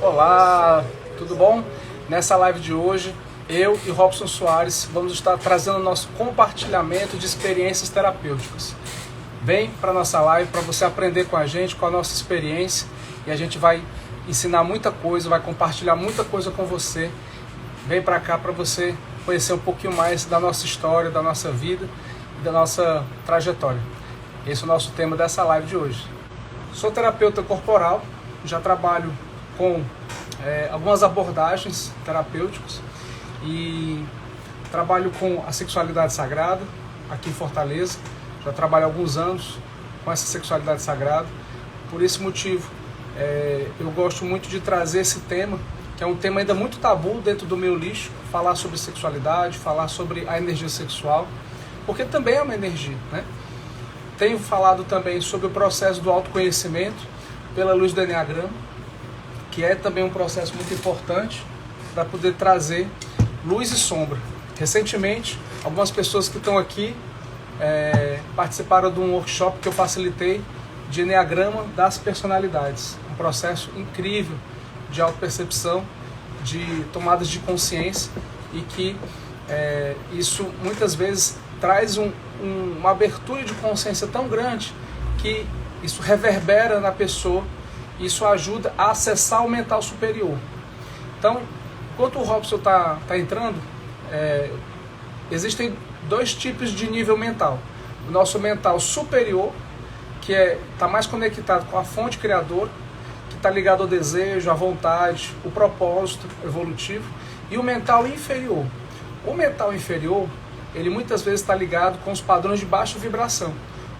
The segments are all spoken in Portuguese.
Olá, tudo bom? Nessa live de hoje, eu e Robson Soares vamos estar trazendo nosso compartilhamento de experiências terapêuticas. Vem para nossa live para você aprender com a gente, com a nossa experiência, e a gente vai ensinar muita coisa, vai compartilhar muita coisa com você. Vem para cá para você conhecer um pouquinho mais da nossa história, da nossa vida e da nossa trajetória. Esse é o nosso tema dessa live de hoje. Sou terapeuta corporal, já trabalho com algumas abordagens terapêuticas e trabalho com a sexualidade sagrada aqui em Fortaleza. Já trabalho há alguns anos com essa sexualidade sagrada. Por esse motivo, eu gosto muito de trazer esse tema, que é um tema ainda muito tabu dentro do meu nicho, falar sobre sexualidade, falar sobre a energia sexual, porque também é uma energia, né? Tenho falado também sobre o processo do autoconhecimento pela luz do Enneagrama, que é também um processo muito importante para poder trazer luz e sombra. Recentemente, algumas pessoas que estão aqui participaram de um workshop que eu facilitei de Enneagrama das personalidades. Um processo incrível de autopercepção, de tomadas de consciência, e que isso muitas vezes traz uma abertura de consciência tão grande que isso reverbera na pessoa. Isso ajuda a acessar o mental superior. Então, enquanto o Robson está entrando, existem dois tipos de nível mental. O nosso mental superior, que está mais conectado com a fonte criadora, que está ligado ao desejo, à vontade, o propósito evolutivo, e o mental inferior. O mental inferior, ele muitas vezes está ligado com os padrões de baixa vibração,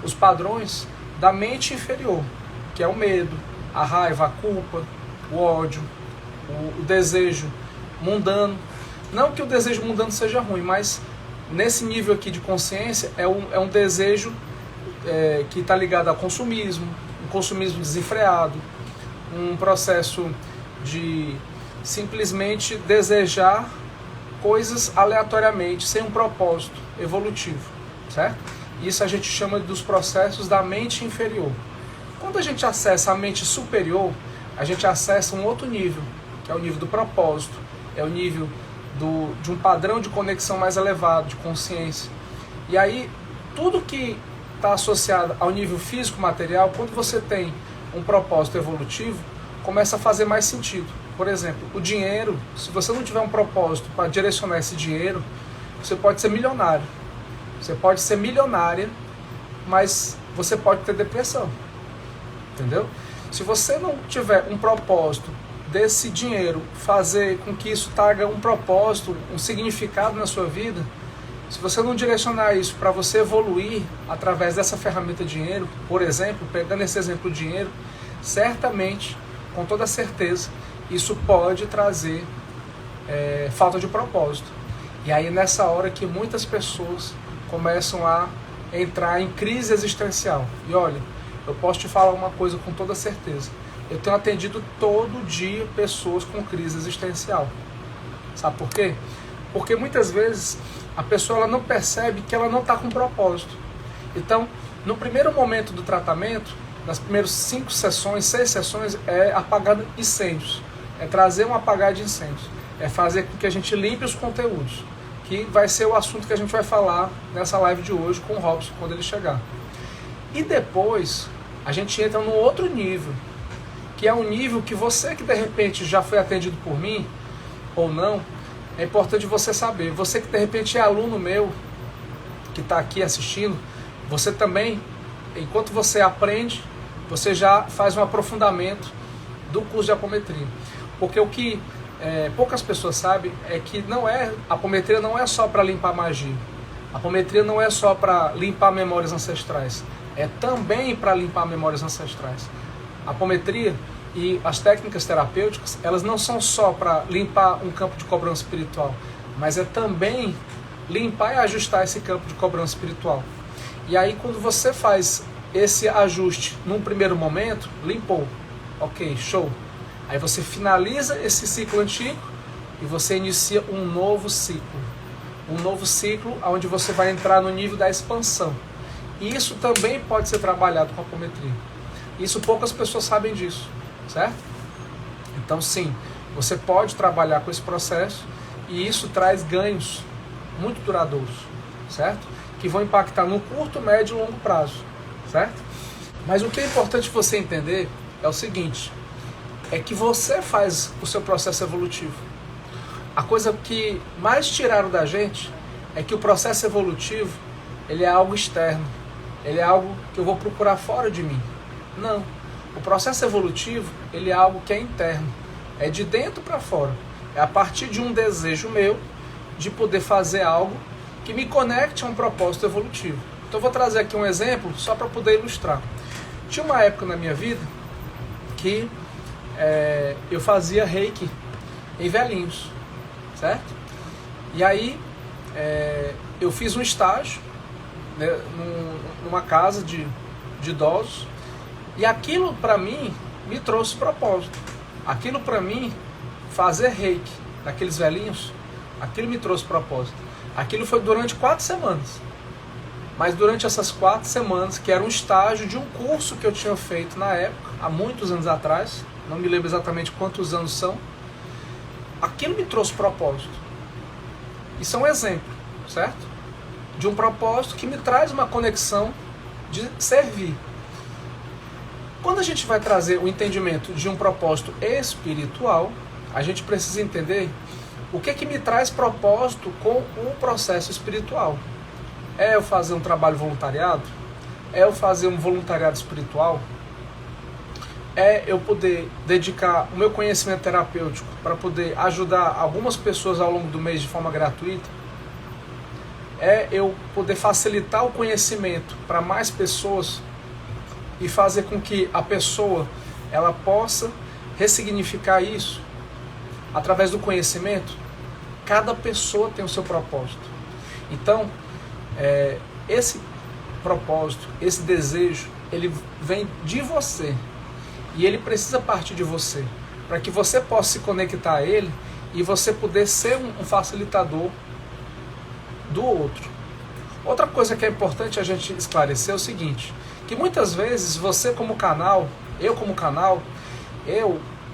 os padrões da mente inferior, que é o medo, a raiva, a culpa, o ódio, o desejo mundano. Não que o desejo mundano seja ruim, mas nesse nível aqui de consciência é um desejo que está ligado ao consumismo, um consumismo desenfreado, um processo de simplesmente desejar coisas aleatoriamente, sem um propósito evolutivo, certo? Isso a gente chama dos processos da mente inferior. Quando a gente acessa a mente superior, a gente acessa um outro nível, que é o nível do propósito, é o nível de um padrão de conexão mais elevado, de consciência. E aí, tudo que está associado ao nível físico material, quando você tem um propósito evolutivo, começa a fazer mais sentido. Por exemplo, o dinheiro, se você não tiver um propósito para direcionar esse dinheiro, você pode ser milionário. Você pode ser milionária, mas você pode ter depressão. Entendeu? Se você não tiver um propósito desse dinheiro, fazer com que isso traga um propósito, um significado na sua vida, se você não direcionar isso para você evoluir através dessa ferramenta dinheiro, por exemplo, pegando esse exemplo dinheiro, certamente, com toda certeza, isso pode trazer falta de propósito. E aí nessa hora que muitas pessoas começam a entrar em crise existencial. E olha, eu posso te falar uma coisa com toda certeza. Eu tenho atendido todo dia pessoas com crise existencial. Sabe por quê? Porque muitas vezes a pessoa ela não percebe que ela não está com propósito. Então, no primeiro momento do tratamento, nas primeiras 6 sessões, é apagar incêndios. É trazer um apagar de incêndios. É fazer com que a gente limpe os conteúdos. Que vai ser o assunto que a gente vai falar nessa live de hoje com o Robson, quando ele chegar. E depois, a gente entra num outro nível, que é um nível que você que de repente já foi atendido por mim, ou não, é importante você saber. Você que de repente é aluno meu, que está aqui assistindo, você também, enquanto você aprende, você já faz um aprofundamento do curso de apometria. Porque o que poucas pessoas sabem é que a apometria não é só para limpar magia. A apometria não é só para limpar memórias ancestrais. É também para limpar memórias ancestrais. A apometria e as técnicas terapêuticas, elas não são só para limpar um campo de cobrança espiritual, mas é também limpar e ajustar esse campo de cobrança espiritual. E aí quando você faz esse ajuste num primeiro momento, limpou, ok, show. Aí você finaliza esse ciclo antigo e você inicia um novo ciclo. Um novo ciclo onde você vai entrar no nível da expansão. E isso também pode ser trabalhado com a apometria. Isso poucas pessoas sabem disso, certo? Então sim, você pode trabalhar com esse processo e isso traz ganhos muito duradouros, certo? Que vão impactar no curto, médio e longo prazo, certo? Mas o que é importante você entender é o seguinte, é que você faz o seu processo evolutivo. A coisa que mais tiraram da gente é que o processo evolutivo, ele é algo externo, ele é algo que eu vou procurar fora de mim. Não, o processo evolutivo, ele é algo que é interno, é de dentro para fora. É a partir de um desejo meu de poder fazer algo que me conecte a um propósito evolutivo. Então eu vou trazer aqui um exemplo só para poder ilustrar. Tinha uma época na minha vida que eu fazia reiki em velhinhos, certo? E aí eu fiz um estágio, né, numa casa de idosos, e aquilo para mim me trouxe propósito. Aquilo para mim, fazer reiki naqueles velhinhos, aquilo me trouxe propósito. Aquilo foi durante 4 semanas. Mas durante essas 4 semanas, que era um estágio de um curso que eu tinha feito na época, há muitos anos atrás, não me lembro exatamente quantos anos são, aquilo me trouxe propósito. Isso é um exemplo, certo? De um propósito que me traz uma conexão de servir. Quando a gente vai trazer o entendimento de um propósito espiritual, a gente precisa entender o que me traz propósito com o processo espiritual. É eu fazer um trabalho voluntariado? É eu fazer um voluntariado espiritual? É eu poder dedicar o meu conhecimento terapêutico para poder ajudar algumas pessoas ao longo do mês de forma gratuita? É eu poder facilitar o conhecimento para mais pessoas e fazer com que a pessoa ela possa ressignificar isso através do conhecimento? Cada pessoa tem o seu propósito. Então, esse propósito, esse desejo, ele vem de você. E ele precisa partir de você, para que você possa se conectar a ele e você poder ser um facilitador do outro. Outra coisa que é importante a gente esclarecer é o seguinte, que muitas vezes você como canal, eu como canal,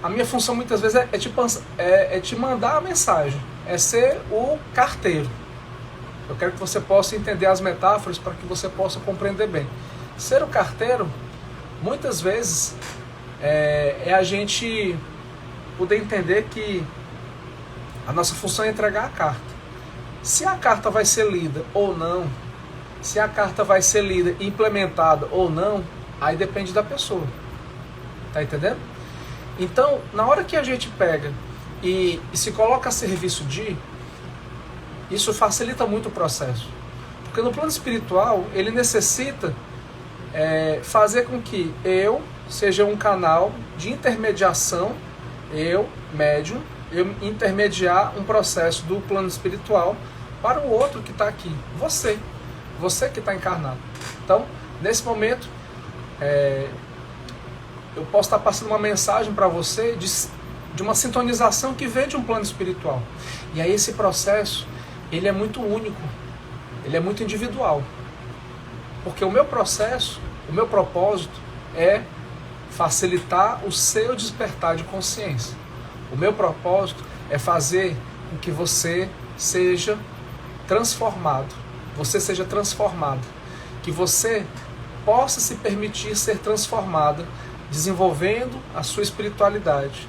a minha função muitas vezes é te mandar a mensagem, é ser o carteiro. Eu quero que você possa entender as metáforas para que você possa compreender bem. Ser o carteiro, muitas vezes, é a gente poder entender que a nossa função é entregar a carta. Se a carta vai ser lida ou não, se a carta vai ser lida e implementada ou não, aí depende da pessoa. Tá entendendo? Então, na hora que a gente pega e se coloca a serviço de, isso facilita muito o processo. Porque no plano espiritual, ele necessita fazer com que eu seja um canal de intermediação, médium, eu intermediar um processo do plano espiritual para o outro que está aqui, você que está encarnado. Então, nesse momento, eu posso estar passando uma mensagem para você de uma sintonização que vem de um plano espiritual. E aí esse processo, ele é muito único, ele é muito individual. Porque o meu processo, o meu propósito é facilitar o seu despertar de consciência. O meu propósito é fazer com que você seja transformado, que você possa se permitir ser transformada, desenvolvendo a sua espiritualidade.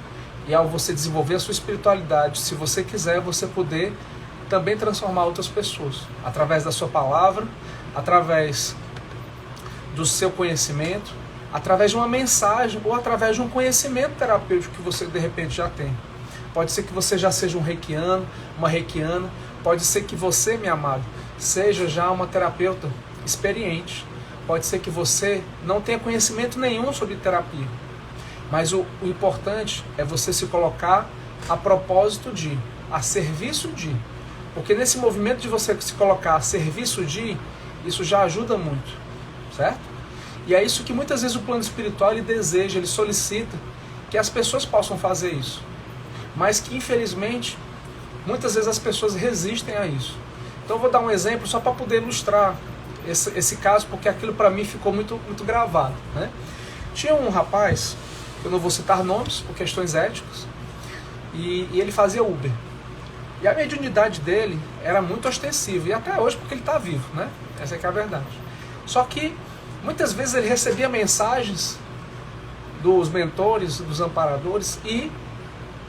E ao você desenvolver a sua espiritualidade, se você quiser, você poder também transformar outras pessoas, através da sua palavra, através do seu conhecimento, através de uma mensagem ou através de um conhecimento terapêutico que você de repente já tem. Pode ser que você já seja um reikiano, uma reikiana, pode ser que você, minha amada, seja já uma terapeuta experiente, pode ser que você não tenha conhecimento nenhum sobre terapia, mas o importante é você se colocar a propósito de, a serviço de, porque nesse movimento de você se colocar a serviço de, isso já ajuda muito, certo? E é isso que muitas vezes o plano espiritual ele deseja, ele solicita que as pessoas possam fazer isso. Mas que infelizmente, muitas vezes as pessoas resistem a isso. Então eu vou dar um exemplo só para poder ilustrar esse caso, porque aquilo para mim ficou muito gravado, né? Tinha um rapaz, eu não vou citar nomes por questões éticas, e ele fazia Uber. E a mediunidade dele era muito ostensiva, e até hoje porque ele está vivo, né? Essa é que é a verdade. Só que muitas vezes ele recebia mensagens dos mentores, dos amparadores, e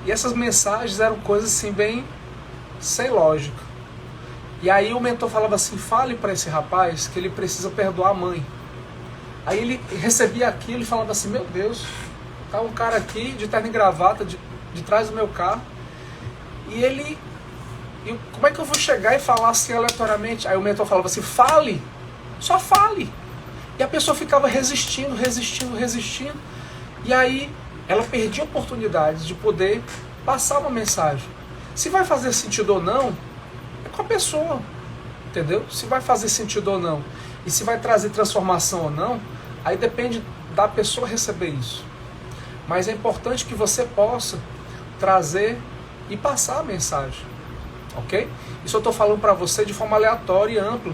essas mensagens eram coisas assim bem sem lógica. E aí o mentor falava assim, fale para esse rapaz que ele precisa perdoar a mãe. Aí ele recebia aquilo e falava assim, meu Deus, tá um cara aqui de terno e gravata de trás do meu carro, e como é que eu vou chegar e falar assim aleatoriamente? Aí o mentor falava assim, fale, só fale. E a pessoa ficava resistindo, e aí ela perdia oportunidades de poder passar uma mensagem. Se vai fazer sentido ou não, é com a pessoa, entendeu? Se vai fazer sentido ou não, e se vai trazer transformação ou não, aí depende da pessoa receber isso. Mas é importante que você possa trazer e passar a mensagem, ok? Isso eu estou falando para você de forma aleatória e ampla.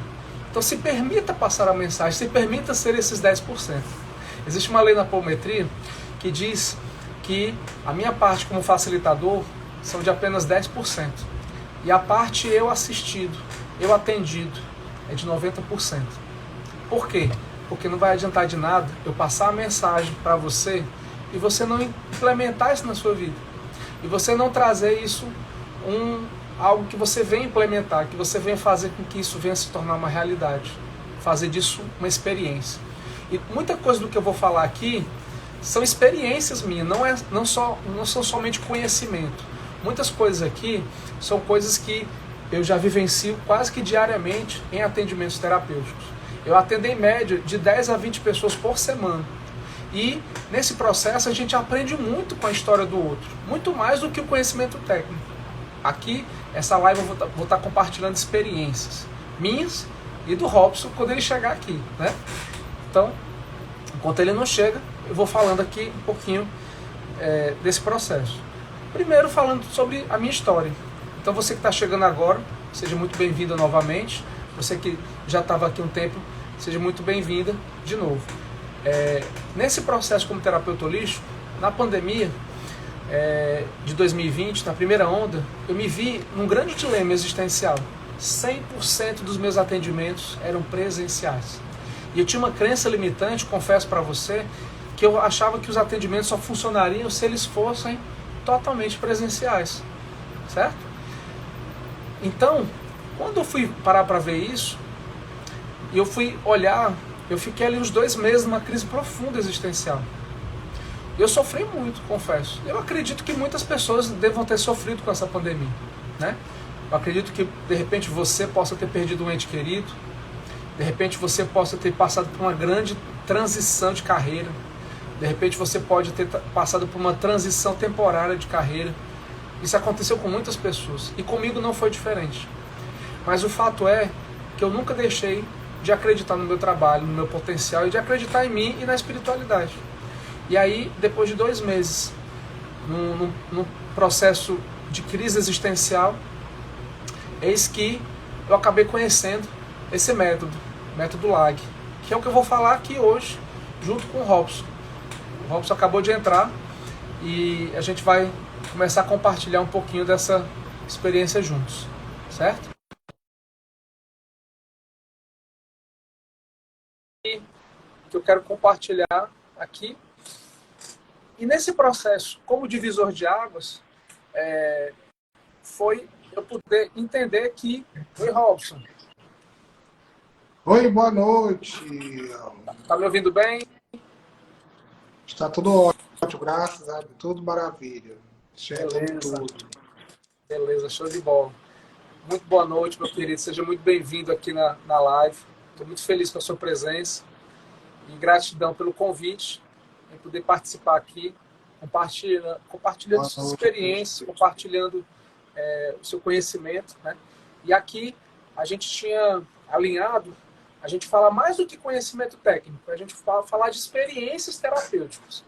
Então se permita passar a mensagem, se permita ser esses 10%. Existe uma lei na apometria que diz que a minha parte como facilitador são de apenas 10%. E a parte eu assistido, eu atendido, é de 90%. Por quê? Porque não vai adiantar de nada eu passar a mensagem para você e você não implementar isso na sua vida. E você não trazer isso algo que você venha implementar, que você venha fazer com que isso venha se tornar uma realidade. Fazer disso uma experiência. E muita coisa do que eu vou falar aqui são experiências minhas, não são somente conhecimento. Muitas coisas aqui são coisas que eu já vivencio quase que diariamente em atendimentos terapêuticos. Eu atendo em média de 10 a 20 pessoas por semana. E nesse processo a gente aprende muito com a história do outro, muito mais do que o conhecimento técnico. Aqui, essa live eu vou estar compartilhando experiências minhas e do Robson quando ele chegar aqui, né? Então, enquanto ele não chega, eu vou falando aqui um pouquinho desse processo. Primeiro falando sobre a minha história. Então você que está chegando agora, seja muito bem-vinda novamente. Você que já estava aqui um tempo, seja muito bem-vinda de novo. Nesse processo como terapeuta holístico, na pandemia de 2020, na primeira onda, eu me vi num grande dilema existencial. 100% dos meus atendimentos eram presenciais. E eu tinha uma crença limitante, confesso para você, que eu achava que os atendimentos só funcionariam se eles fossem totalmente presenciais, certo? Então, quando eu fui parar para ver isso, e eu fui olhar, eu fiquei ali uns 2 meses numa crise profunda existencial. Eu sofri muito, confesso. Eu acredito que muitas pessoas devam ter sofrido com essa pandemia, né? Eu acredito que, de repente, você possa ter perdido um ente querido, de repente você possa ter passado por uma grande transição de carreira, de repente você pode ter passado por uma transição temporária de carreira. Isso aconteceu com muitas pessoas, e comigo não foi diferente. Mas o fato é que eu nunca deixei de acreditar no meu trabalho, no meu potencial, e de acreditar em mim e na espiritualidade. E aí, depois de 2 meses, num processo de crise existencial, eis que eu acabei conhecendo esse método LAG, que é o que eu vou falar aqui hoje, junto com o Robson. O Robson acabou de entrar e a gente vai começar a compartilhar um pouquinho dessa experiência juntos, certo? Que eu quero compartilhar aqui. E nesse processo, como divisor de águas, foi eu poder entender que... Oi, Robson. Oi, boa noite. Tá me ouvindo bem? Está tudo ótimo, graças a Deus, tudo maravilha. Beleza. Tudo. Beleza, show de bola. Muito boa noite, meu querido. Seja muito bem-vindo aqui na live. Estou muito feliz com a sua presença e gratidão pelo convite em poder participar aqui, compartilhando suas experiências, compartilhando o seu conhecimento, né? E aqui a gente tinha alinhado a gente fala mais do que conhecimento técnico, a gente falar de experiências terapêuticas.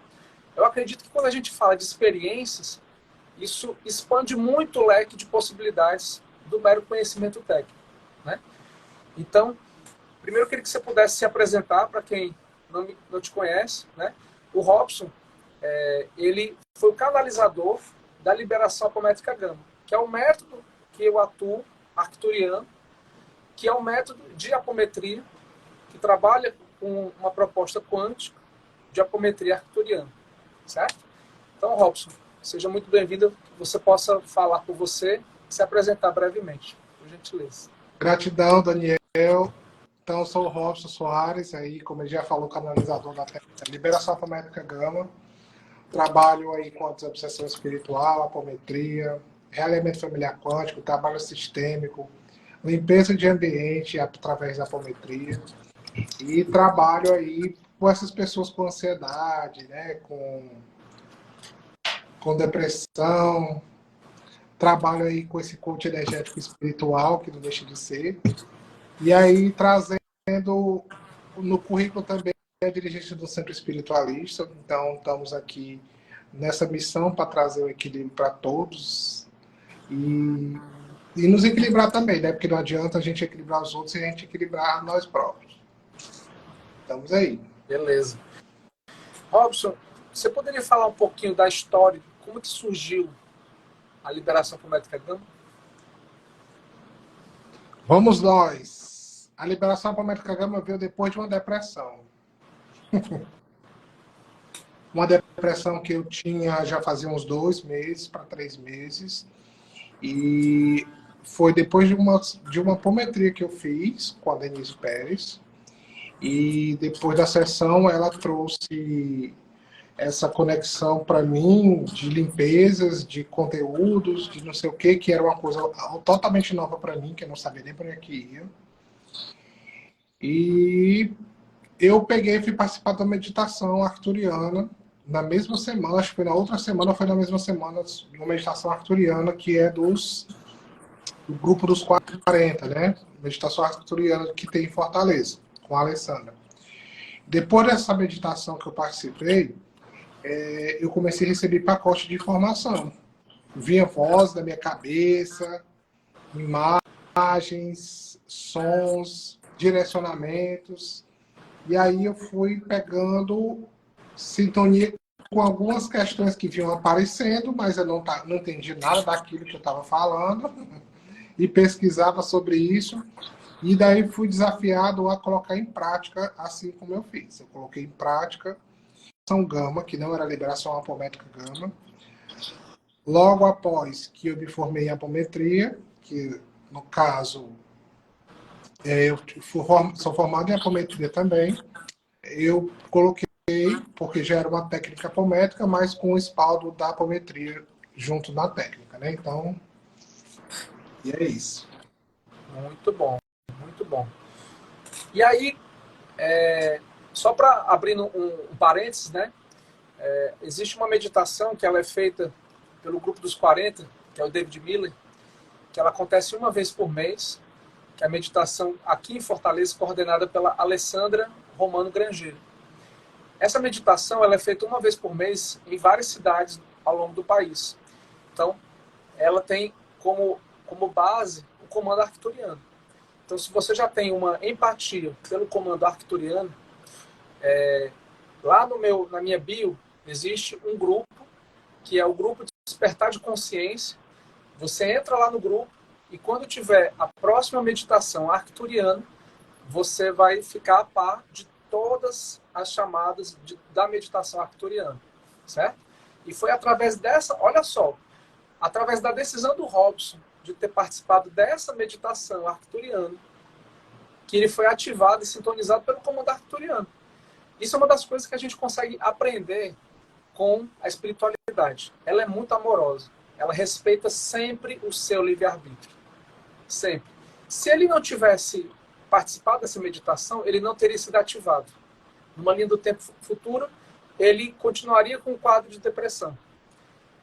Eu acredito que quando a gente fala de experiências, isso expande muito o leque de possibilidades do mero conhecimento técnico, né? Então, primeiro eu queria que você pudesse se apresentar para quem não te conhece, né? O Robson, ele foi o canalizador da liberação apométrica gama, que é o método que eu atuo, arcturiano, que é um método de apometria, que trabalha com uma proposta quântica de apometria arcturiana, certo? Então, Robson, seja muito bem-vindo, que você possa falar por você e se apresentar brevemente, por gentileza. Gratidão, Daniel. Então, eu sou o Robson Soares, aí, como ele já falou, canalizador da liberação apométrica gama. Trabalho aí com a desobsessão espiritual, apometria, realimento familiar quântico, trabalho sistêmico, limpeza de ambiente através da apometria. E trabalho aí com essas pessoas com ansiedade, né, com depressão. Trabalho aí com esse coach energético espiritual, que não deixa de ser. E aí trazendo no currículo também a dirigente do Centro Espiritualista. Então, estamos aqui nessa missão para trazer o equilíbrio para todos e nos equilibrar também, né? Porque não adianta a gente equilibrar os outros sem a gente equilibrar nós próprios. Estamos aí. Beleza. Robson, você poderia falar um pouquinho da história, como que surgiu a liberação apométrica gama? Vamos nós. A liberação apométrica gama veio depois de uma depressão. Uma depressão que eu tinha já fazia uns 2 meses para 3 meses. E foi depois de uma apometria que eu fiz com a Denise Pérez. E depois da sessão ela trouxe essa conexão para mim de limpezas, de conteúdos, de não sei o que era uma coisa totalmente nova para mim, que eu não sabia nem para onde ia. E eu peguei e fui participar da meditação arcturiana na mesma semana, acho que foi na outra semana, ou foi na mesma semana, uma meditação arcturiana que é do grupo dos 40, né? Meditação arcturiana que tem em Fortaleza, com a Alessandra. Depois dessa meditação que eu participei, eu comecei a receber pacote de informação. Vinha voz da minha cabeça, imagens, sons, direcionamentos. E aí eu fui pegando sintonia com algumas questões que vinham aparecendo, mas eu não entendi nada daquilo que eu estava falando. E pesquisava sobre isso. E daí fui desafiado a colocar em prática, assim como eu fiz. Eu coloquei em prática gama, que não era liberação apométrica gama. Logo após que eu me formei em apometria, que no caso eu sou formado em apometria também, eu coloquei, porque já era uma técnica apométrica, mas com o espaldo da apometria junto na técnica, né? Então, e é isso. Muito bom, muito bom. E aí, só para abrir um parênteses, né? Existe uma meditação que ela é feita pelo grupo dos 40, que é o David Miller, que ela acontece uma vez por mês, que é a meditação aqui em Fortaleza, coordenada pela Alessandra Romano Grangeiro. Essa meditação ela é feita uma vez por mês em várias cidades ao longo do país. Então, ela tem como base o comando arcturiano. Então, se você já tem uma empatia pelo comando arcturiano, lá na minha bio existe um grupo, que é o grupo de Despertar de Consciência. Você entra lá no grupo e quando tiver a próxima meditação arcturiana, você vai ficar a par de todas as chamadas da meditação arcturiana, certo? E foi através dessa, olha só, através da decisão do Robson de ter participado dessa meditação arcturiana, que ele foi ativado e sintonizado pelo comando arcturiano. Isso é uma das coisas que a gente consegue aprender com a espiritualidade. Ela é muito amorosa. Ela respeita sempre o seu livre-arbítrio. Sempre. Se ele não tivesse participado dessa meditação, ele não teria sido ativado. Numa linha do tempo futura, ele continuaria com um quadro de depressão.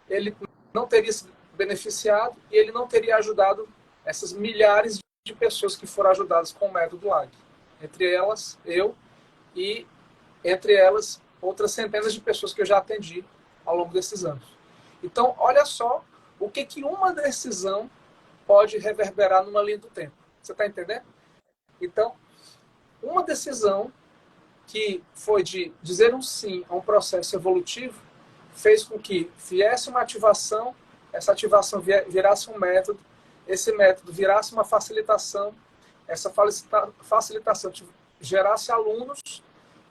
Ele não teria se beneficiado e ele não teria ajudado essas milhares de pessoas que foram ajudadas com o método LAG. Entre elas, eu e entre elas, outras centenas de pessoas que eu já atendi ao longo desses anos. Então, olha só o que uma decisão pode reverberar numa linha do tempo. Você está entendendo? Então, uma decisão que foi de dizer um sim a um processo evolutivo fez com que viesse uma ativação essa ativação virasse um método, esse método virasse uma facilitação, essa facilitação gerasse alunos,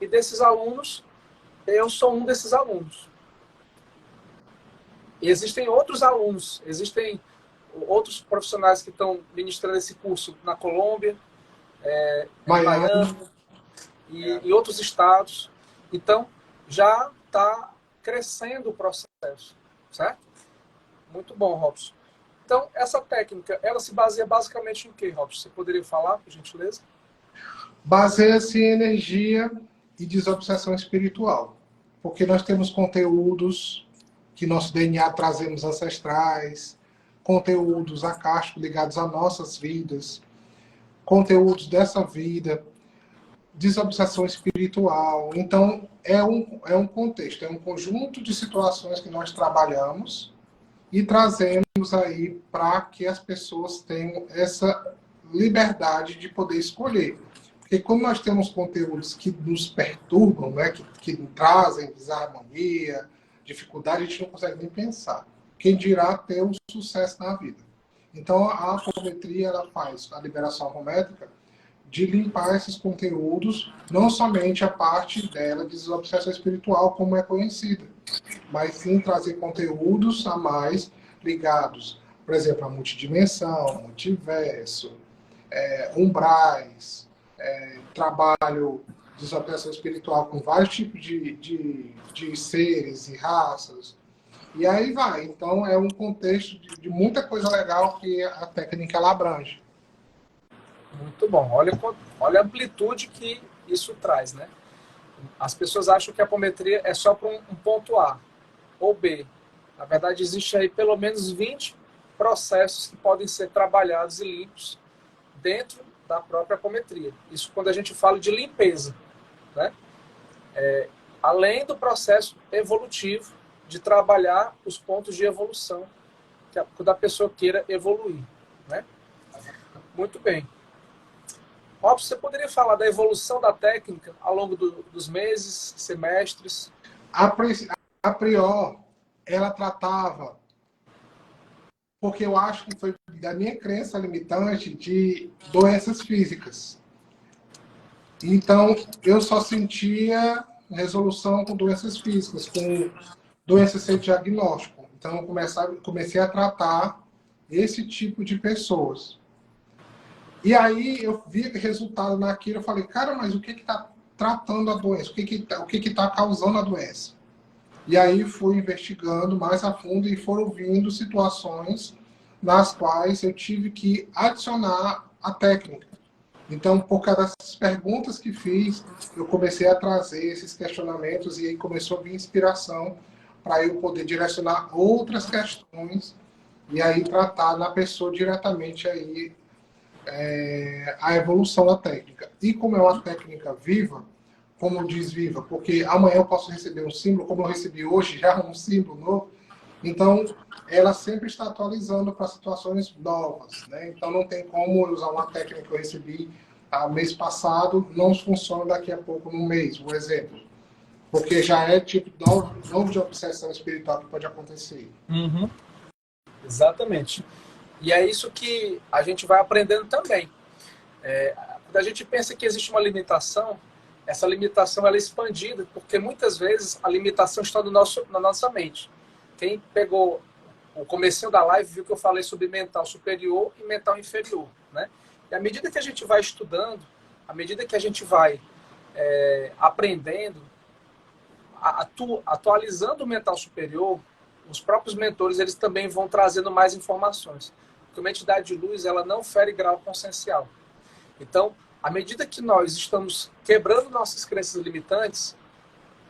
e desses alunos, eu sou um desses alunos. E existem outros alunos, existem outros profissionais que estão ministrando esse curso na Colômbia, em Miami e em outros estados. Então, já está crescendo o processo, certo? Muito bom, Robson. Então, essa técnica, ela se baseia basicamente em quê, Robson? Você poderia falar, por gentileza? Baseia-se em energia e desobsessão espiritual. Porque nós temos conteúdos que nosso DNA trazemos ancestrais, conteúdos acásticos ligados a nossas vidas, conteúdos dessa vida, desobsessão espiritual. Então, é um contexto, é um conjunto de situações que nós trabalhamos e trazemos aí para que as pessoas tenham essa liberdade de poder escolher. Porque como nós temos conteúdos que nos perturbam, né, que trazem desarmonia, dificuldade, a gente não consegue nem pensar. Quem dirá ter um sucesso na vida. Então, a apometria, ela faz a liberação apométrica de limpar esses conteúdos, não somente a parte dela de desobsessão espiritual, como é conhecida, mas sim trazer conteúdos a mais ligados, por exemplo, à multidimensão, multiverso, umbrais, trabalho de desobsessão espiritual com vários tipos de seres e raças, e aí vai. Então, é um contexto de muita coisa legal que a técnica ela abrange. Muito bom. Olha a amplitude que isso traz, né? As pessoas acham que a apometria é só para um ponto A ou B. Na verdade, existe aí pelo menos 20 processos que podem ser trabalhados e limpos dentro da própria apometria. Isso quando a gente fala de limpeza, né? Além do processo evolutivo de trabalhar os pontos de evolução quando a pessoa queira evoluir, né? Muito bem. Robson, você poderia falar da evolução da técnica ao longo dos meses, semestres? A priori, ela tratava, porque eu acho que foi da minha crença limitante de doenças físicas. Então, eu só sentia resolução com doenças físicas, com doenças sem diagnóstico. Então, eu comecei a tratar esse tipo de pessoas. E aí eu vi resultado naquilo, eu falei, cara, mas o que está tratando a doença? O que está causando a doença? E aí fui investigando mais a fundo e foram vindo situações nas quais eu tive que adicionar a técnica. Então, por causa dessas perguntas que fiz, eu comecei a trazer esses questionamentos e aí começou a vir inspiração para eu poder direcionar outras questões e aí tratar na pessoa diretamente aí a evolução da técnica. E como é uma técnica viva, como diz viva, porque amanhã eu posso receber um símbolo, como eu recebi hoje já um símbolo novo, então ela sempre está atualizando para situações novas, né? Então não tem como usar uma técnica que eu recebi mês passado, não funciona daqui a pouco no mês, um exemplo. Porque já é tipo novo de obsessão espiritual que pode acontecer. Uhum. Exatamente. E é isso que a gente vai aprendendo também. Quando a gente pensa que existe uma limitação, essa limitação ela é expandida, porque muitas vezes a limitação está na nossa mente. Quem pegou o comecinho da live viu que eu falei sobre mental superior e mental inferior, né? E à medida que a gente vai estudando, à medida que a gente vai aprendendo, atualizando o mental superior, os próprios mentores eles também vão trazendo mais informações. Porque uma entidade de luz ela não fere grau consciencial. Então, à medida que nós estamos quebrando nossas crenças limitantes,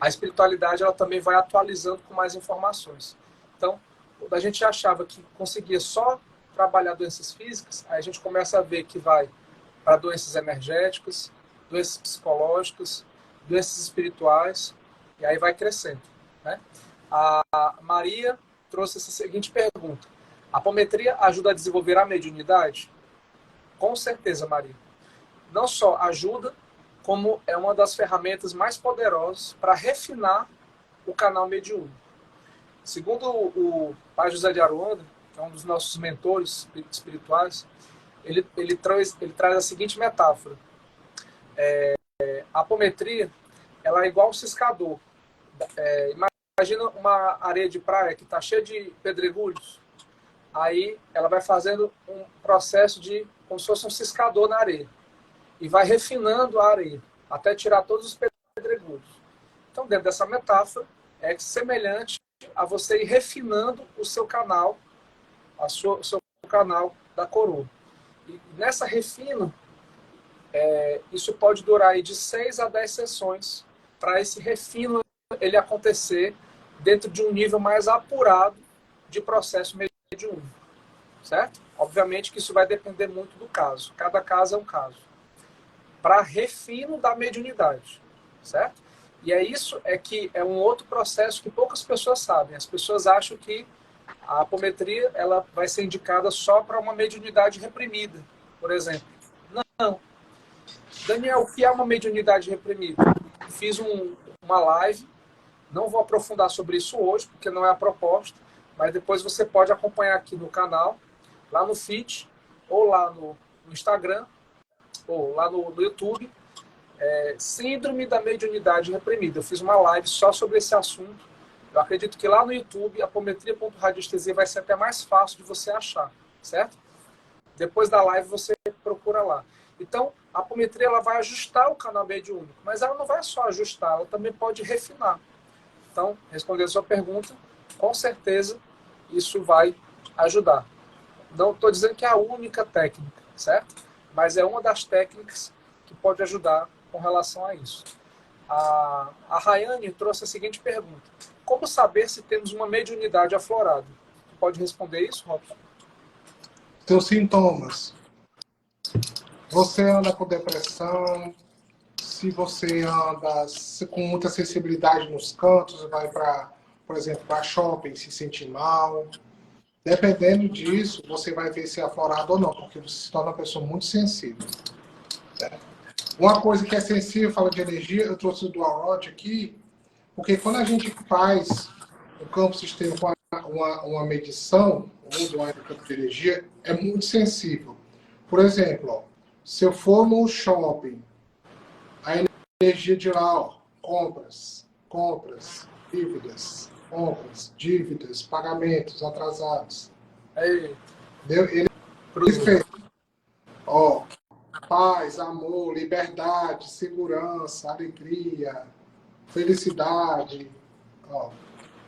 a espiritualidade ela também vai atualizando com mais informações. Então, quando a gente achava que conseguia só trabalhar doenças físicas, aí a gente começa a ver que vai para doenças energéticas, doenças psicológicas, doenças espirituais, e aí vai crescendo, né? A Maria trouxe essa seguinte pergunta: a apometria ajuda a desenvolver a mediunidade? Com certeza, Maria. Não só ajuda, como é uma das ferramentas mais poderosas para refinar o canal mediúnico. Segundo o Pai José de Aruanda, que é um dos nossos mentores espirituais, ele traz a seguinte metáfora. A apometria, ela é igual um ciscador. Imagina uma areia de praia que está cheia de pedregulhos. Aí ela vai fazendo um processo de como se fosse um ciscador na areia. E vai refinando a areia, até tirar todos os pedregulhos. Então, dentro dessa metáfora, é semelhante a você ir refinando o seu canal, o seu canal da coroa. E nessa refina, isso pode durar aí de 6 a 10 sessões para esse refino ele acontecer dentro de um nível mais apurado de processo mediúnico, certo? Obviamente que isso vai depender muito do caso. Cada caso é um caso. Para refino da mediunidade, certo? E isso que é um outro processo que poucas pessoas sabem. As pessoas acham que a apometria ela vai ser indicada só para uma mediunidade reprimida, por exemplo. Não. Daniel, o que é uma mediunidade reprimida? Fiz uma live, não vou aprofundar sobre isso hoje, porque não é a proposta, mas depois você pode acompanhar aqui no canal, lá no feed, ou lá no Instagram, ou lá no YouTube, Síndrome da Mediunidade Reprimida. Eu fiz uma live só sobre esse assunto. Eu acredito que lá no YouTube, apometria.radiestesia vai ser até mais fácil de você achar, certo? Depois da live você procura lá. Então, a apometria ela vai ajustar o canal mediúnico, mas ela não vai só ajustar, ela também pode refinar. Então, respondendo a sua pergunta, com certeza isso vai ajudar. Não estou dizendo que é a única técnica, certo? Mas é uma das técnicas que pode ajudar com relação a isso. A Rayane trouxe a seguinte pergunta. Como saber se temos uma mediunidade aflorada? Você pode responder isso, Robson? Seus sintomas. Você anda com depressão, se você anda com muita sensibilidade nos cantos, vai para, por exemplo, para shopping, se sentir mal. Dependendo disso, você vai ver se é aflorado ou não, porque você se torna uma pessoa muito sensível. Uma coisa que é sensível, fala de energia, eu trouxe o Dual Rod aqui, porque quando a gente faz o campo sistema com uma medição, ou usuário do campo de energia, é muito sensível. Por exemplo, ó, se eu for no shopping, a energia de lá, ó, compras, dívidas, pagamentos atrasados. Ele fez, ó, paz, amor, liberdade, segurança, alegria, felicidade, ó,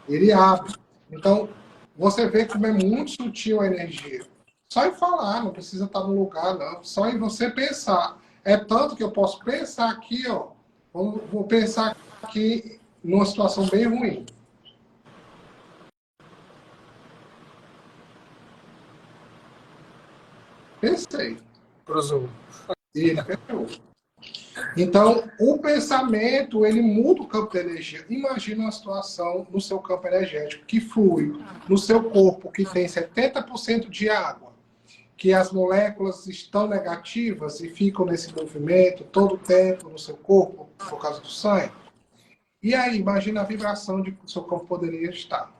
ele abre. Então, você vê como é muito sutil a energia. Só em falar, não precisa estar no lugar, não. Só em você pensar. É tanto que eu posso pensar aqui, ó. Vou pensar aqui numa situação bem ruim. Pensei. Cruzou. E ele pegou. Então, o pensamento, ele muda o campo de energia. Imagina uma situação no seu campo energético que flui no seu corpo, que tem 70% de água, que as moléculas estão negativas e ficam nesse movimento todo o tempo no seu corpo, por causa do sangue. E aí, imagina a vibração de que o seu campo poderia estar.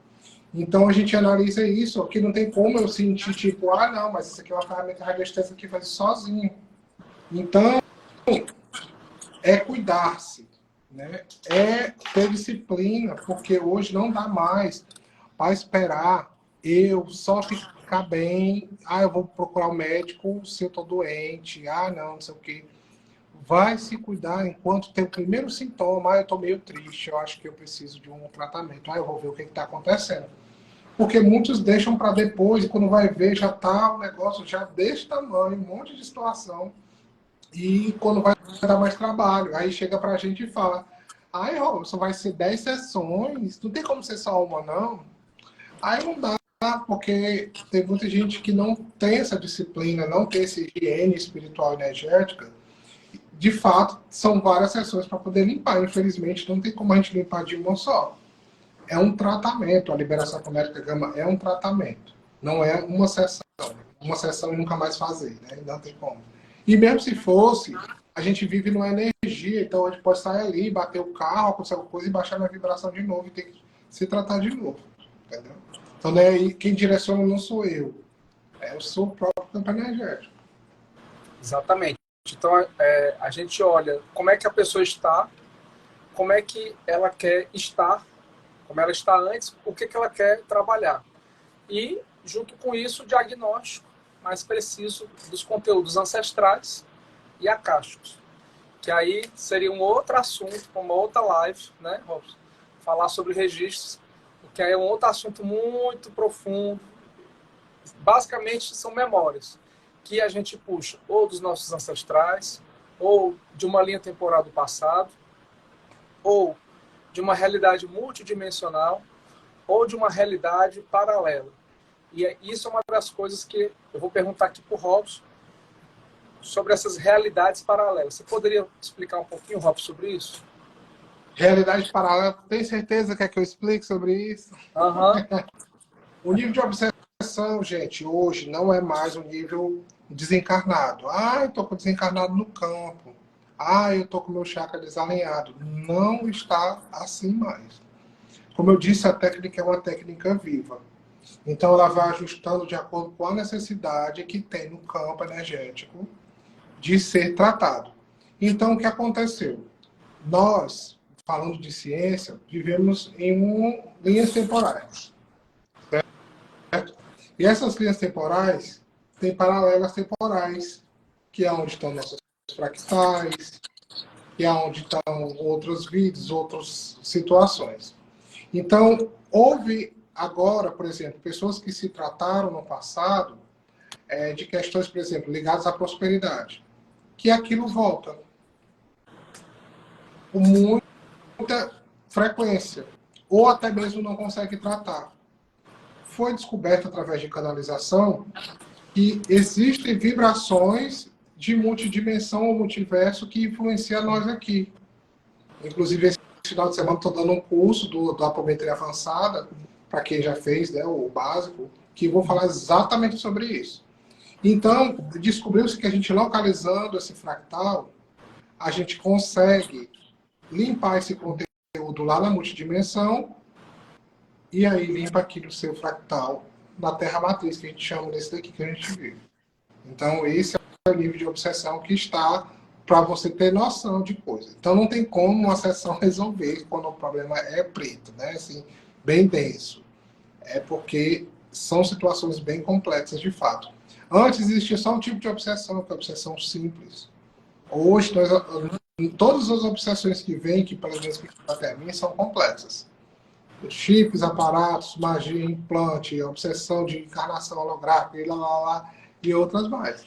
Então, a gente analisa isso, que não tem como eu sentir, tipo, ah, não, mas isso aqui é uma ferramenta radiestésica que faz sozinho. Então, é cuidar-se, né? É ter disciplina, porque hoje não dá mais para esperar eu só ficar bem, eu vou procurar um médico se eu estou doente, não sei o quê. Vai se cuidar enquanto tem o primeiro sintoma, eu estou meio triste, eu acho que eu preciso de um tratamento, eu vou ver o que está acontecendo. Porque muitos deixam para depois, e quando vai ver, já está o negócio já desse tamanho, um monte de situação. E quando vai dar mais trabalho, aí chega pra gente e fala, Robson, vai ser 10 sessões, não tem como ser só uma, não. Aí não dá, porque tem muita gente que não tem essa disciplina, não tem essa higiene espiritual energética. De fato, são várias sessões para poder limpar. Infelizmente, não tem como a gente limpar de uma só. É um tratamento, a liberação fonética gama é um tratamento. Não é uma sessão. Uma sessão e nunca mais fazer, né? Não tem como. E mesmo se fosse, a gente vive numa energia, então a gente pode sair ali, bater o carro, acontecer alguma coisa e baixar na vibração de novo e ter que se tratar de novo. entendeu? Então, né, quem direciona não sou eu, eu sou o próprio campo energético. Exatamente. Então, a gente olha como é que a pessoa está, como é que ela quer estar, como ela está antes, o que ela quer trabalhar. E, junto com isso, o diagnóstico mais preciso dos conteúdos ancestrais e acásticos. Que aí seria um outro assunto, uma outra live, né, Robson? Falar sobre registros, que aí é um outro assunto muito profundo. Basicamente, são memórias que a gente puxa ou dos nossos ancestrais, ou de uma linha temporal do passado, ou de uma realidade multidimensional, ou de uma realidade paralela. E isso é uma das coisas que eu vou perguntar aqui para o Robson, sobre essas realidades paralelas. Você poderia explicar um pouquinho, Robson, sobre isso? Realidade paralela, tem certeza que é que eu explique sobre isso? Aham. O nível de obsessão, gente, hoje não é mais um nível desencarnado. Ah, eu tô com desencarnado no campo. Ah, eu tô com meu chakra desalinhado. Não está assim mais. Como eu disse, a técnica é uma técnica viva. Então ela vai ajustando de acordo com a necessidade que tem no campo energético de ser tratado. Então o que aconteceu? Nós, falando de ciência, vivemos em linhas temporais. E essas linhas temporais têm paralelas temporais, que é onde estão nossos fractais, que é onde estão outros vídeos, outras situações. Então, houve agora, por exemplo, pessoas que se trataram no passado de questões, por exemplo, ligadas à prosperidade, que aquilo volta com muita frequência, ou até mesmo não consegue tratar. Foi descoberto através de canalização que existem vibrações de multidimensão ou multiverso que influenciam nós aqui. Inclusive, esse final de semana estou dando um curso da apometria avançada, para quem já fez, né, o básico, que vou falar exatamente sobre isso. Então, descobriu-se que a gente localizando esse fractal, a gente consegue limpar esse conteúdo lá na multidimensão e aí limpa aqui no seu fractal na Terra Matriz, que a gente chama desse daqui que a gente vive. Então, esse é o nível de obsessão que está para você ter noção de coisa. Então, não tem como uma sessão resolver quando o problema é preto, né? Assim, bem denso. É porque são situações bem complexas, de fato. Antes existia só um tipo de obsessão, que é a obsessão simples. Hoje, todas as obsessões que vêm, que pelo menos que até mim, são complexas. Chips, aparatos, magia, implante, obsessão de encarnação holográfica, e outras mais.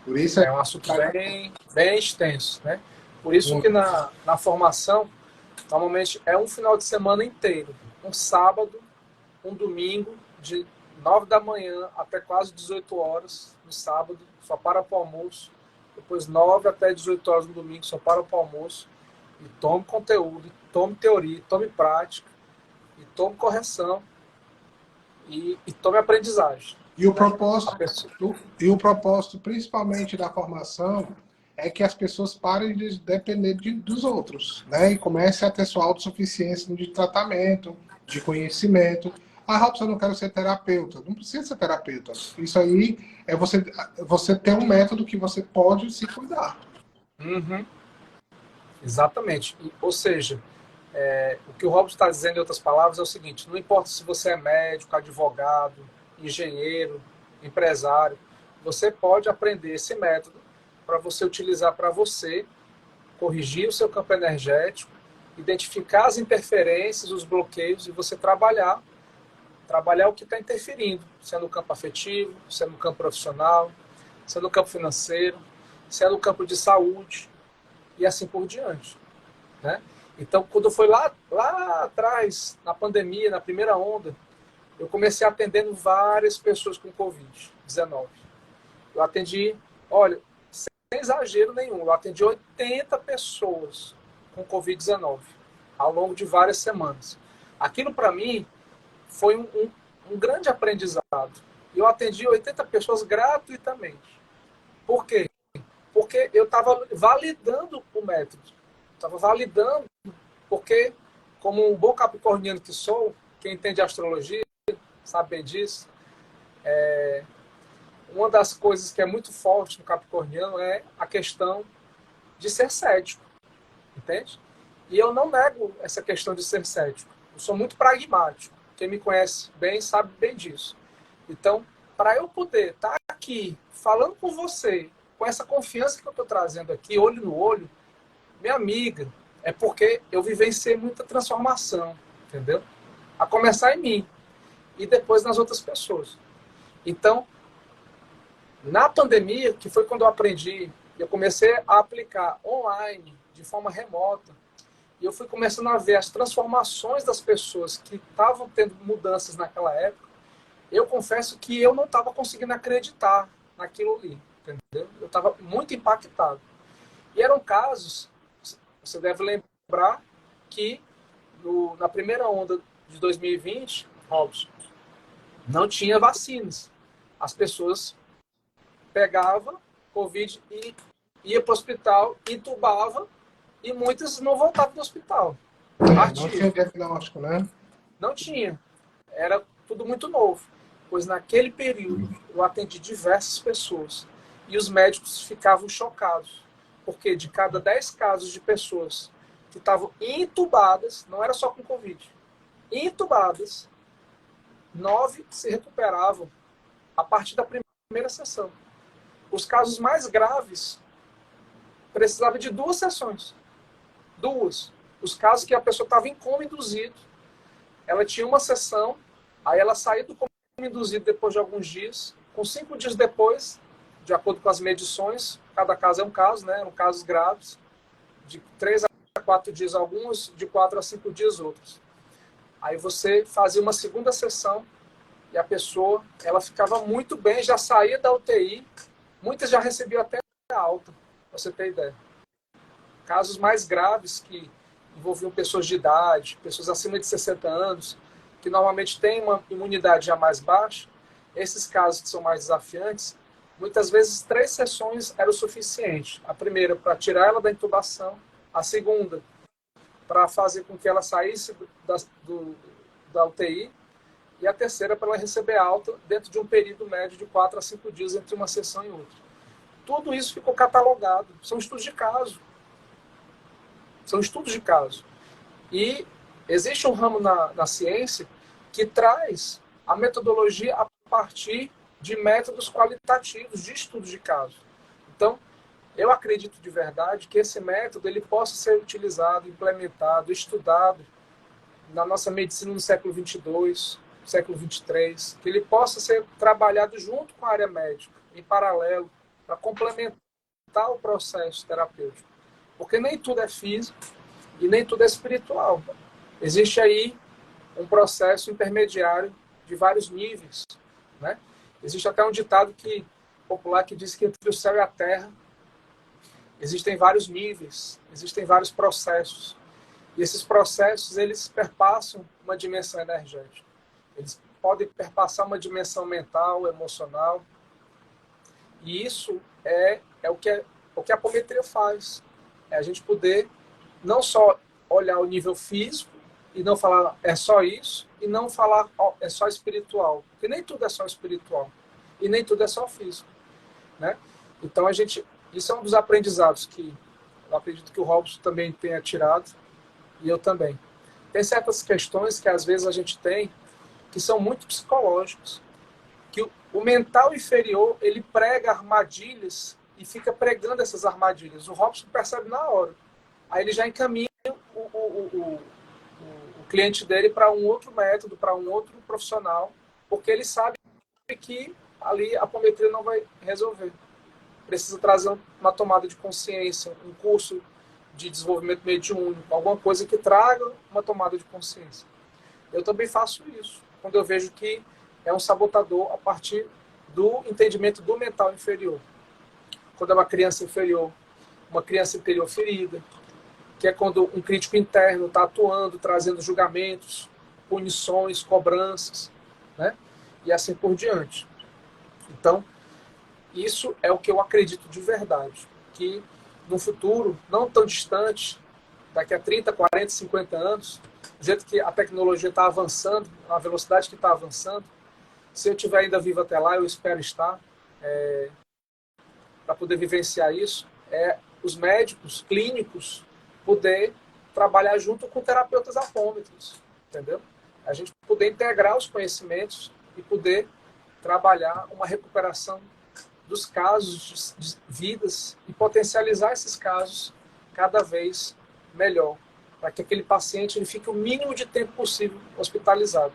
Por isso É um assunto bem extenso, né? Por isso que na formação, normalmente é um final de semana inteiro. Um sábado, um domingo, de 9 da manhã até quase 18 horas no sábado, só para o almoço. Depois 9 até 18 horas no domingo, só para o almoço. E tome conteúdo, tome teoria, tome prática, e tome correção, e tome aprendizagem. E o propósito, principalmente da formação, é que as pessoas parem de depender dos outros, né? E comecem a ter sua autossuficiência de tratamento, de conhecimento. Ah, Robson, eu não quero ser terapeuta. Não precisa ser terapeuta. Isso aí é você ter um método que você pode se cuidar. Uhum. Exatamente. Ou seja, o que o Robson está dizendo em outras palavras é o seguinte: não importa se você é médico, advogado, engenheiro, empresário, você pode aprender esse método para você utilizar para você, corrigir o seu campo energético, identificar as interferências, os bloqueios e você trabalhar o que está interferindo, sendo no campo afetivo, sendo no campo profissional, sendo no campo financeiro, sendo no campo de saúde e assim por diante, né? Então, quando foi lá atrás, na pandemia, na primeira onda, eu comecei atendendo várias pessoas com Covid-19. Eu atendi, olha, sem exagero nenhum, eu atendi 80 pessoas com Covid-19 ao longo de várias semanas. Aquilo, para mim, foi um grande aprendizado. Eu atendi 80 pessoas gratuitamente. Por quê? Porque eu estava validando o método. Estava validando, porque como um bom capricorniano que sou, quem entende astrologia sabe bem disso, uma das coisas que é muito forte no capricorniano é a questão de ser cético, entende? E eu não nego essa questão de ser cético. Eu sou muito pragmático. Quem me conhece bem sabe bem disso. Então, para eu poder estar aqui falando com você, com essa confiança que eu estou trazendo aqui, olho no olho, minha amiga, é porque eu vivenciei muita transformação, entendeu? A começar em mim e depois nas outras pessoas. Então, na pandemia, que foi quando eu aprendi, eu comecei a aplicar online, de forma remota, e eu fui começando a ver as transformações das pessoas que estavam tendo mudanças naquela época. Eu confesso que eu não estava conseguindo acreditar naquilo ali, entendeu? Eu estava muito impactado. E eram casos, você deve lembrar, que na primeira onda de 2020, Robson, não tinha vacinas. As pessoas pegavam Covid e ia para o hospital, entubava, e muitas não voltavam do hospital. Não tinha diagnóstico, né? Não tinha. Era tudo muito novo. Pois naquele período eu atendi diversas pessoas e os médicos ficavam chocados. Porque de cada 10 casos de pessoas que estavam entubadas, não era só com Covid, entubadas, 9 se recuperavam a partir da primeira sessão. Os casos mais graves precisavam de 2 sessões. 2. Os casos que a pessoa estava em coma induzido, ela tinha uma sessão, aí ela saía do coma induzido depois de alguns dias, com 5 dias depois, de acordo com as medições, cada caso é um caso, né? Eram casos graves, de 3 a 4 dias alguns, de 4 a 5 dias outros. Aí você fazia uma segunda sessão e a pessoa, ela ficava muito bem, já saía da UTI, muitas já recebiam até alta, pra você ter ideia. Casos mais graves que envolviam pessoas de idade, pessoas acima de 60 anos, que normalmente têm uma imunidade já mais baixa, esses casos que são mais desafiantes, muitas vezes 3 sessões era o suficiente. A primeira para tirar ela da intubação, a segunda para fazer com que ela saísse da UTI, e a terceira para ela receber alta dentro de um período médio de 4 a 5 dias entre uma sessão e outra. Tudo isso ficou catalogado. São estudos de caso. São estudos de caso. E existe um ramo na ciência que traz a metodologia a partir de métodos qualitativos de estudos de caso. Então, eu acredito de verdade que esse método ele possa ser utilizado, implementado, estudado na nossa medicina no século 22, século 23, que ele possa ser trabalhado junto com a área médica, em paralelo, para complementar o processo terapêutico. Porque nem tudo é físico e nem tudo é espiritual. Existe aí um processo intermediário de vários níveis, né? Existe até um ditado popular que diz que entre o céu e a terra existem vários níveis, existem vários processos. E esses processos, eles perpassam uma dimensão energética. Eles podem perpassar uma dimensão mental, emocional. E isso é o que a apometria faz. É a gente poder não só olhar o nível físico e não falar é só isso, e não falar é só espiritual. Porque nem tudo é só espiritual. E nem tudo é só físico, né? Então, isso é um dos aprendizados que eu acredito que o Robson também tenha tirado, e eu também. Tem certas questões que às vezes a gente tem que são muito psicológicas, que o mental inferior ele prega armadilhas e fica pregando essas armadilhas. O Robson percebe na hora. Aí ele já encaminha o cliente dele para um outro método, para um outro profissional, porque ele sabe que ali a apometria não vai resolver. Precisa trazer uma tomada de consciência, um curso de desenvolvimento mediúnico, alguma coisa que traga uma tomada de consciência. Eu também faço isso, quando eu vejo que é um sabotador a partir do entendimento do mental inferior. Quando é uma criança inferior, uma criança interior ferida, que é quando um crítico interno está atuando, trazendo julgamentos, punições, cobranças, né? E assim por diante. Então, isso é o que eu acredito de verdade, que no futuro, não tão distante, daqui a 30, 40, 50 anos, do jeito que a tecnologia está avançando, a velocidade que está avançando, se eu estiver ainda vivo até lá, eu espero estar, para poder vivenciar isso, os médicos clínicos poder trabalhar junto com terapeutas apômetros, entendeu? A gente poder integrar os conhecimentos e poder trabalhar uma recuperação dos casos de vidas e potencializar esses casos cada vez melhor, para que aquele paciente ele fique o mínimo de tempo possível hospitalizado.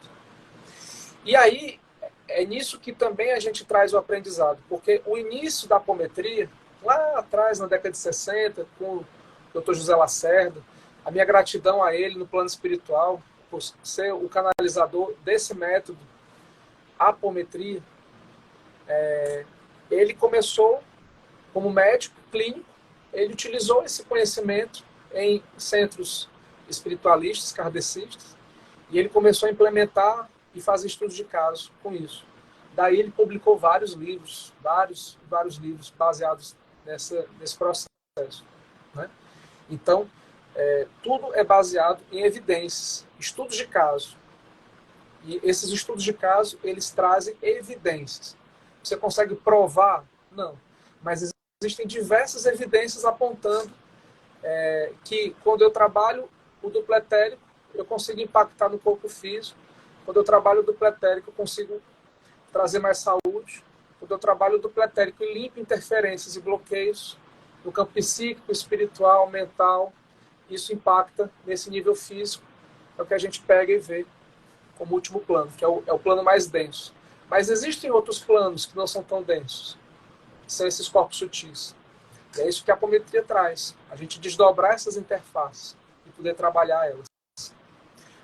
E aí, é nisso que também a gente traz o aprendizado, porque o início da apometria, lá atrás, na década de 60, com o Dr. José Lacerda, a minha gratidão a ele no plano espiritual, por ser o canalizador desse método, apometria, ele começou como médico clínico, ele utilizou esse conhecimento em centros espiritualistas, kardecistas, e ele começou a implementar e fazer estudos de caso com isso. Daí ele publicou vários livros, vários livros baseados nesse processo, né? Então, tudo é baseado em evidências, estudos de caso. E esses estudos de caso, eles trazem evidências. Você consegue provar? Não. Mas existem diversas evidências apontando que quando eu trabalho o duplo etérico, eu consigo impactar no corpo físico. Quando eu trabalho o duplo etérico, eu consigo trazer mais saúde. Quando eu trabalho o duplo etérico e limpo interferências e bloqueios no campo psíquico, espiritual, mental, isso impacta nesse nível físico. É o que a gente pega e vê como último plano, que é o plano mais denso. Mas existem outros planos que não são tão densos, que são esses corpos sutis. E é isso que a apometria traz, a gente desdobrar essas interfaces e poder trabalhar elas.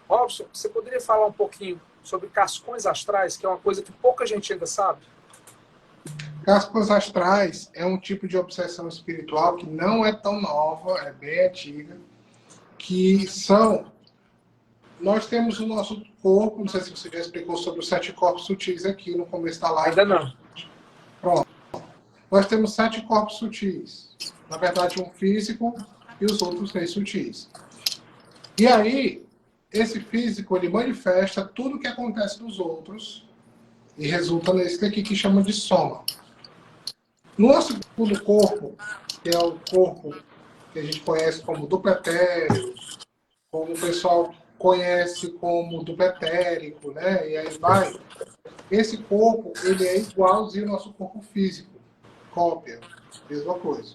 Robson, você poderia falar um pouquinho sobre cascões astrais, que é uma coisa que pouca gente ainda sabe? Cascões astrais é um tipo de obsessão espiritual que não é tão nova, é bem antiga, que são... Nós temos o nosso corpo, não sei se você já explicou sobre os 7 corpos sutis aqui no começo da live. Ainda não. Pronto. Nós temos 7 corpos sutis. Na verdade, um físico e os outros 3 sutis. E aí, esse físico, ele manifesta tudo o que acontece nos outros e resulta nesse aqui que chama de soma. No nosso segundo corpo, que é o corpo que a gente conhece como duplo etéreo, como o pessoal conhece como duplo etérico, né? E aí vai. Esse corpo, ele é igualzinho ao nosso corpo físico. Cópia. Mesma coisa.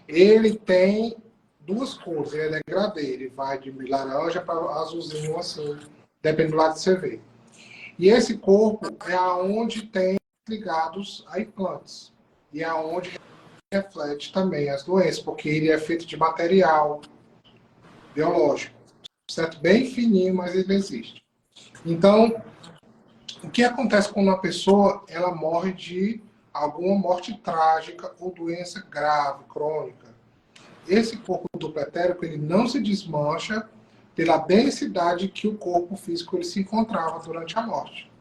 Ele tem 2 cores, ele é degradê. Ele vai de laranja para azulzinho, assim, dependendo do lado que você vê. E esse corpo é aonde tem ligados a implantes. E é aonde reflete também as doenças, porque ele é feito de material biológico. Certo? Bem fininho, mas ele existe. Então, o que acontece quando uma pessoa ela morre de alguma morte trágica ou doença grave, crônica? Esse corpo duplo etérico, ele não se desmancha pela densidade que o corpo físico ele se encontrava durante a morte.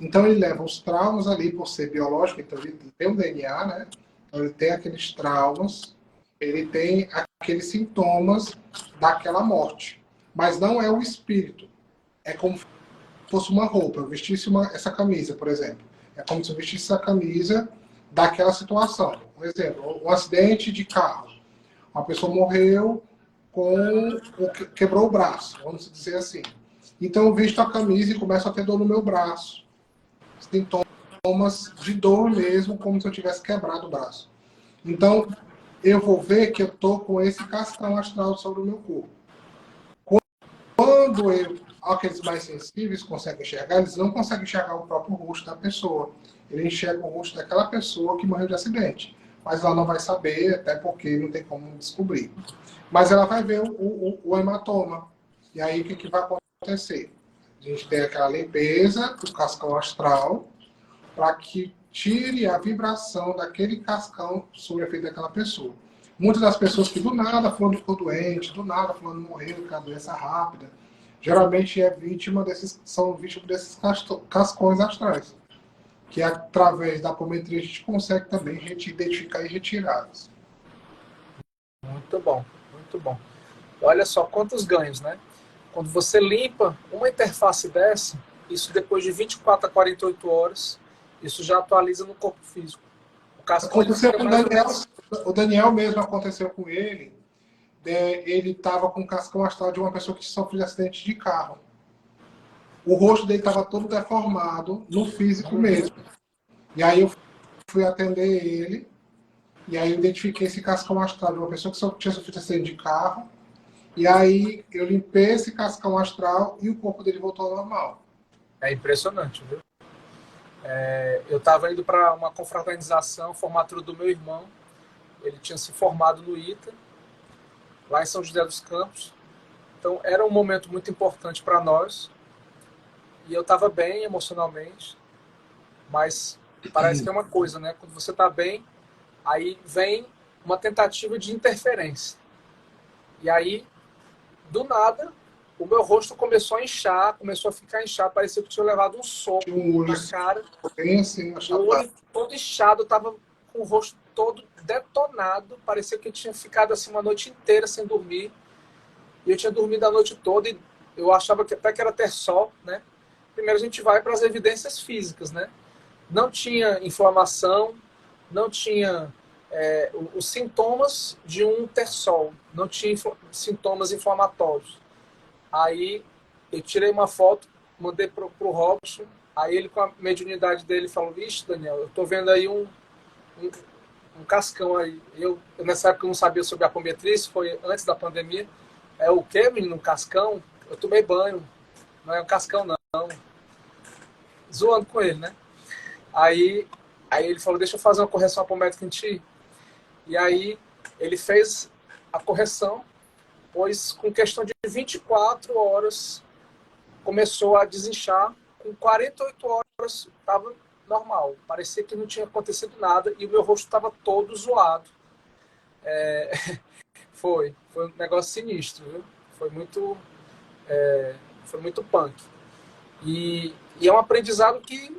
Então, ele leva os traumas ali por ser biológico, então ele tem o DNA, né? Então, ele tem aqueles traumas, ele tem aqueles sintomas daquela morte. Mas não é o espírito. É como se fosse uma roupa. Eu vestisse essa camisa, por exemplo. É como se eu vestisse essa camisa daquela situação. Um exemplo, um acidente de carro. Uma pessoa morreu quebrou o braço, vamos dizer assim. Então eu visto a camisa e começo a ter dor no meu braço. Sintomas de dor mesmo, como se eu tivesse quebrado o braço. Então, eu vou ver que eu estou com esse cascão astral sobre o meu corpo. Quando aqueles mais sensíveis conseguem enxergar, eles não conseguem enxergar o próprio rosto da pessoa. Ele enxerga o rosto daquela pessoa que morreu de acidente. Mas ela não vai saber, até porque não tem como descobrir. Mas ela vai ver o hematoma. E aí, o que vai acontecer? A gente tem aquela limpeza do cascão astral para que tire a vibração daquele cascão sobre o efeito daquela pessoa. Muitas das pessoas que do nada fulano ficou doente, do nada fulano morreu com a doença rápida, geralmente são vítimas desses cascões astrais, que através da apometria a gente consegue também identificar e retirá-los. Muito bom, muito bom. Olha só quantos ganhos, né? Quando você limpa uma interface dessa, isso depois de 24 a 48 horas, isso já atualiza no corpo físico. O cascão ele Aconteceu fica com o mais ou Daniel, menos... o Daniel mesmo aconteceu com ele. Ele estava com o cascão astral de uma pessoa que sofreu acidente de carro. O rosto dele estava todo deformado, no físico mesmo. E aí eu fui atender ele, e aí eu identifiquei esse cascão astral de uma pessoa que só tinha sofrido acidente de carro. E aí eu limpei esse cascão astral e o corpo dele voltou ao normal. É impressionante, viu? Eu estava indo para uma confraternização, formatura do meu irmão. Ele tinha se formado no ITA, lá em São José dos Campos. Então era um momento muito importante para nós. E eu estava bem emocionalmente, mas parece que é uma coisa, né? Quando você está bem, aí vem uma tentativa de interferência. E aí, do nada, o meu rosto começou a inchar, começou a ficar inchado, parecia que eu tinha levado um soco Tinha um olho na cara. bem assim, O achatado. olho todo inchado, eu tava com o rosto todo detonado, parecia que eu tinha ficado assim uma noite inteira sem dormir. E eu tinha dormido a noite toda e eu achava que até que era ter sol, né? Primeiro a gente vai para as evidências físicas, né? Não tinha inflamação, não tinha os sintomas de um terçol, não tinha sintomas inflamatórios. Aí eu tirei uma foto, mandei pro Robson, aí ele com a mediunidade dele falou, vixe, Daniel, eu tô vendo aí um, um cascão aí. Nessa época eu não sabia sobre a apometria, isso foi antes da pandemia. É o quê, menino? Um cascão? Eu tomei banho. Não é um cascão, não. Zoando com ele, né? Aí, aí ele falou, deixa eu fazer uma correção apométrica em ti. E aí ele fez a correção, pois com questão de 24 horas começou a desinchar. Com 48 horas estava normal. Parecia que não tinha acontecido nada e o meu rosto estava todo zoado. Foi um negócio sinistro, viu? Foi muito, foi muito punk. E é um aprendizado que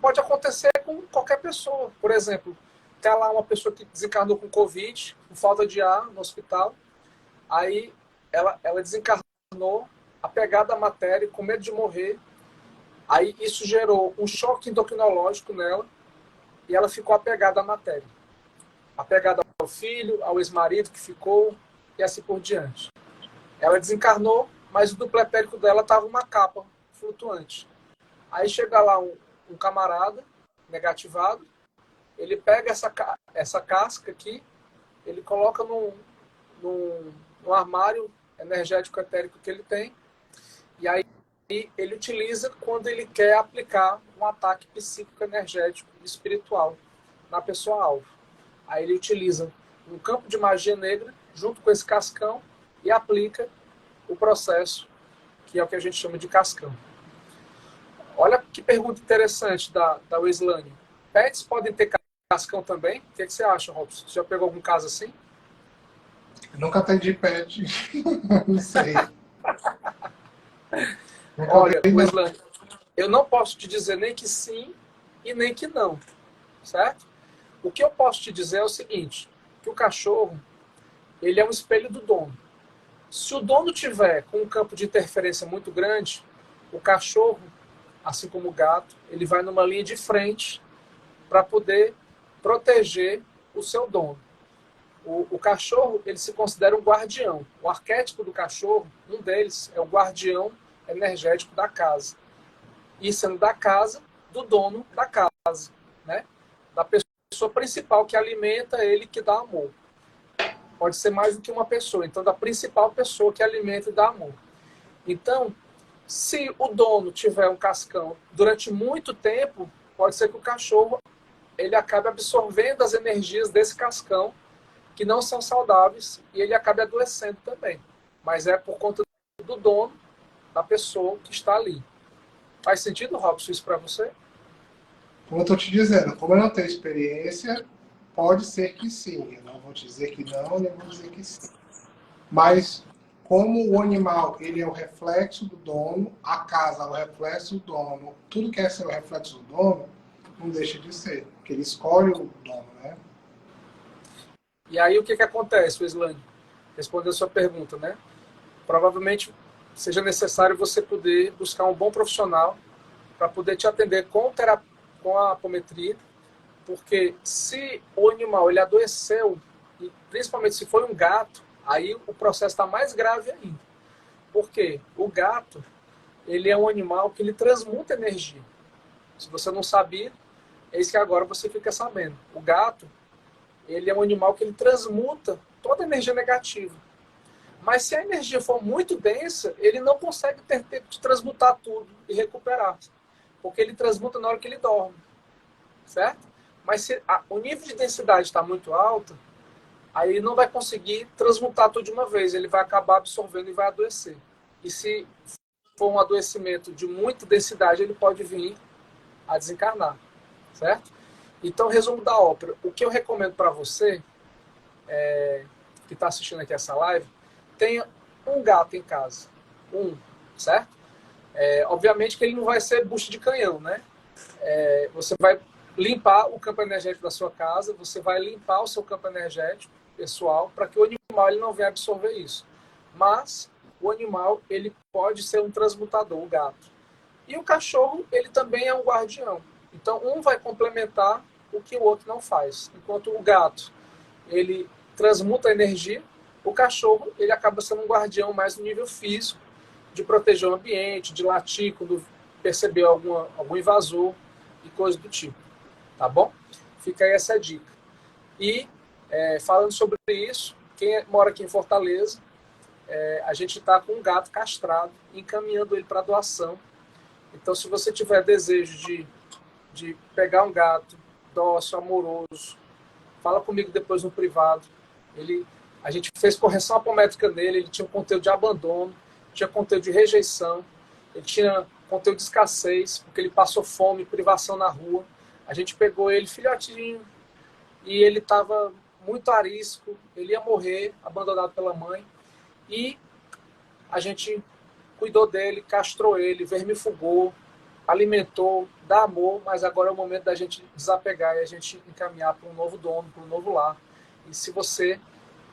pode acontecer com qualquer pessoa. Por exemplo, tem lá uma pessoa que desencarnou com Covid, com falta de ar no hospital, aí ela desencarnou, apegada à matéria, com medo de morrer, aí isso gerou um choque endocrinológico nela, e ela ficou apegada à matéria. Apegada ao filho, ao ex-marido que ficou, e assim por diante. Ela desencarnou, mas o duplo etérico dela estava uma capa flutuante. Aí chega lá um camarada negativado, ele pega essa casca aqui, ele coloca num armário energético etérico que ele tem, e aí ele utiliza quando ele quer aplicar um ataque psíquico, energético e espiritual na pessoa-alvo. Aí ele utiliza um campo de magia negra junto com esse cascão e aplica o processo, que é o que a gente chama de cascão. Olha que pergunta interessante da Weslane. Pets podem ter cascão também? O que você acha, Robson? Você já pegou algum caso assim? Eu nunca atendi pet, não sei. Nunca Olha, vi, não. Weslane, eu não posso te dizer nem que sim e nem que não, certo? O que eu posso te dizer é o seguinte, que o cachorro, ele é um espelho do dono. Se o dono tiver com um campo de interferência muito grande, o cachorro, assim como o gato, ele vai numa linha de frente para poder proteger o seu dono. O cachorro, ele se considera um guardião. O arquétipo do cachorro, um deles é o guardião energético da casa. E sendo da casa, do dono da casa, né? Da pessoa principal que alimenta ele, que dá amor. Pode ser mais do que uma pessoa. Então, da principal pessoa que alimenta e dá amor. Então, se o dono tiver um cascão durante muito tempo, pode ser que o cachorro ele acabe absorvendo as energias desse cascão que não são saudáveis e ele acabe adoecendo também. Mas é por conta do dono, da pessoa que está ali. Faz sentido, Robson, isso para você? Como eu estou te dizendo, como eu não tenho experiência, pode ser que sim. Eu não vou te dizer que não, nem vou dizer que sim. Mas como o animal ele é o reflexo do dono, a casa é o reflexo do dono, tudo que é ser o reflexo do dono, não deixa de ser, porque ele escolhe o dono, né? E aí o que acontece, Weslane? Respondendo a sua pergunta, né? Provavelmente seja necessário você poder buscar um bom profissional para poder te atender com a apometria, porque se o animal ele adoeceu, e principalmente se foi um gato, aí o processo está mais grave ainda. Porque o gato, ele é um animal que ele transmuta energia. Se você não sabia, é isso que agora você fica sabendo. O gato, ele é um animal que ele transmuta toda a energia negativa. Mas se a energia for muito densa, ele não consegue ter tempo de transmutar tudo e recuperar. Porque ele transmuta na hora que ele dorme. Certo? Mas se o nível de densidade está muito alto, aí ele não vai conseguir transmutar tudo de uma vez. Ele vai acabar absorvendo e vai adoecer. E se for um adoecimento de muita densidade, ele pode vir a desencarnar. Certo? Então, resumo da ópera. O que eu recomendo para você, que está assistindo aqui essa live, tenha um gato em casa. Certo? Obviamente que ele não vai ser bucho de canhão, né? Você vai limpar o campo energético da sua casa, você vai limpar o seu campo energético pessoal para que o animal ele não venha absorver isso. Mas o animal ele pode ser um transmutador, o gato. E o cachorro ele também é um guardião. Então um vai complementar o que o outro não faz. Enquanto o gato ele transmuta a energia, o cachorro ele acaba sendo um guardião mais no nível físico, de proteger o ambiente, de latir quando perceber algum invasor e coisa do tipo. Tá bom? Fica aí essa dica. E, falando sobre isso, quem mora aqui em Fortaleza, a gente está com um gato castrado, encaminhando ele para doação. Então, se você tiver desejo de pegar um gato dócil, amoroso, fala comigo depois no privado. A gente fez correção apométrica nele, ele tinha um conteúdo de abandono, tinha conteúdo de rejeição, ele tinha conteúdo de escassez, porque ele passou fome, privação na rua. A gente pegou ele filhotinho e ele estava muito arisco, ele ia morrer, abandonado pela mãe. E a gente cuidou dele, castrou ele, vermifugou, alimentou, dá amor, mas agora é o momento da gente desapegar e a gente encaminhar para um novo dono, para um novo lar. E se você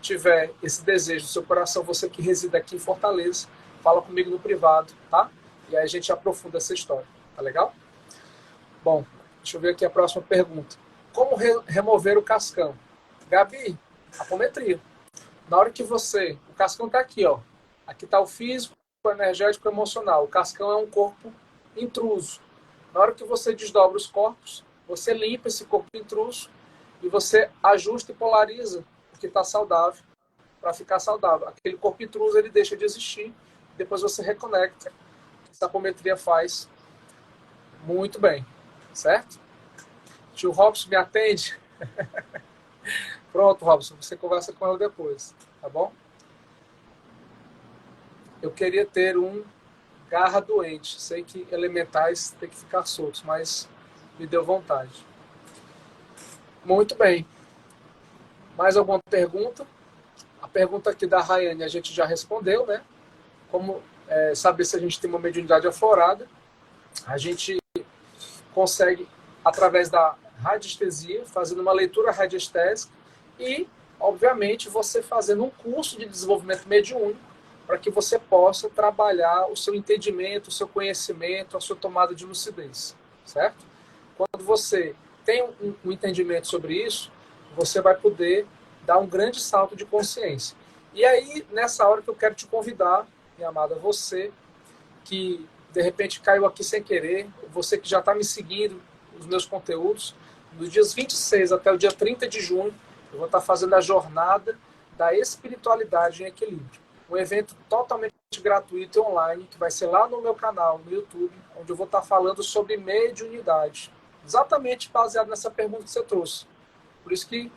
tiver esse desejo no seu coração, você que reside aqui em Fortaleza, fala comigo no privado, tá? E aí a gente aprofunda essa história, tá legal? Bom, deixa eu ver aqui a próxima pergunta. Como remover o cascão? Gabi, apometria. Na hora que o cascão está aqui, ó. Aqui está o físico, o energético e o emocional. O cascão é um corpo intruso. Na hora que você desdobra os corpos, você limpa esse corpo intruso e você ajusta e polariza o que está saudável para ficar saudável. Aquele corpo intruso ele deixa de existir, depois você reconecta. Essa apometria faz muito bem, certo? Tio Robson me atende? Pronto, Robson, você conversa com ela depois, tá bom? Eu queria ter um garra doente. Sei que elementais tem que ficar soltos, mas me deu vontade. Muito bem. Mais alguma pergunta? A pergunta aqui da Rayane a gente já respondeu, né? Como saber se a gente tem uma mediunidade aflorada? A gente consegue, através da radiestesia, fazendo uma leitura radiestésica e, obviamente, você fazendo um curso de desenvolvimento mediúnico para que você possa trabalhar o seu entendimento, o seu conhecimento, a sua tomada de lucidez, certo? Quando você tem um entendimento sobre isso, você vai poder dar um grande salto de consciência. E aí, nessa hora que eu quero te convidar, minha amada, você que de repente caiu aqui sem querer, você que já está me seguindo, os meus conteúdos, dos dias 26 até o dia 30 de junho, eu vou estar fazendo a jornada da espiritualidade em equilíbrio. Um evento totalmente gratuito e online, que vai ser lá no meu canal, no YouTube, onde eu vou estar falando sobre mediunidade. Exatamente baseado nessa pergunta que você trouxe. Por isso que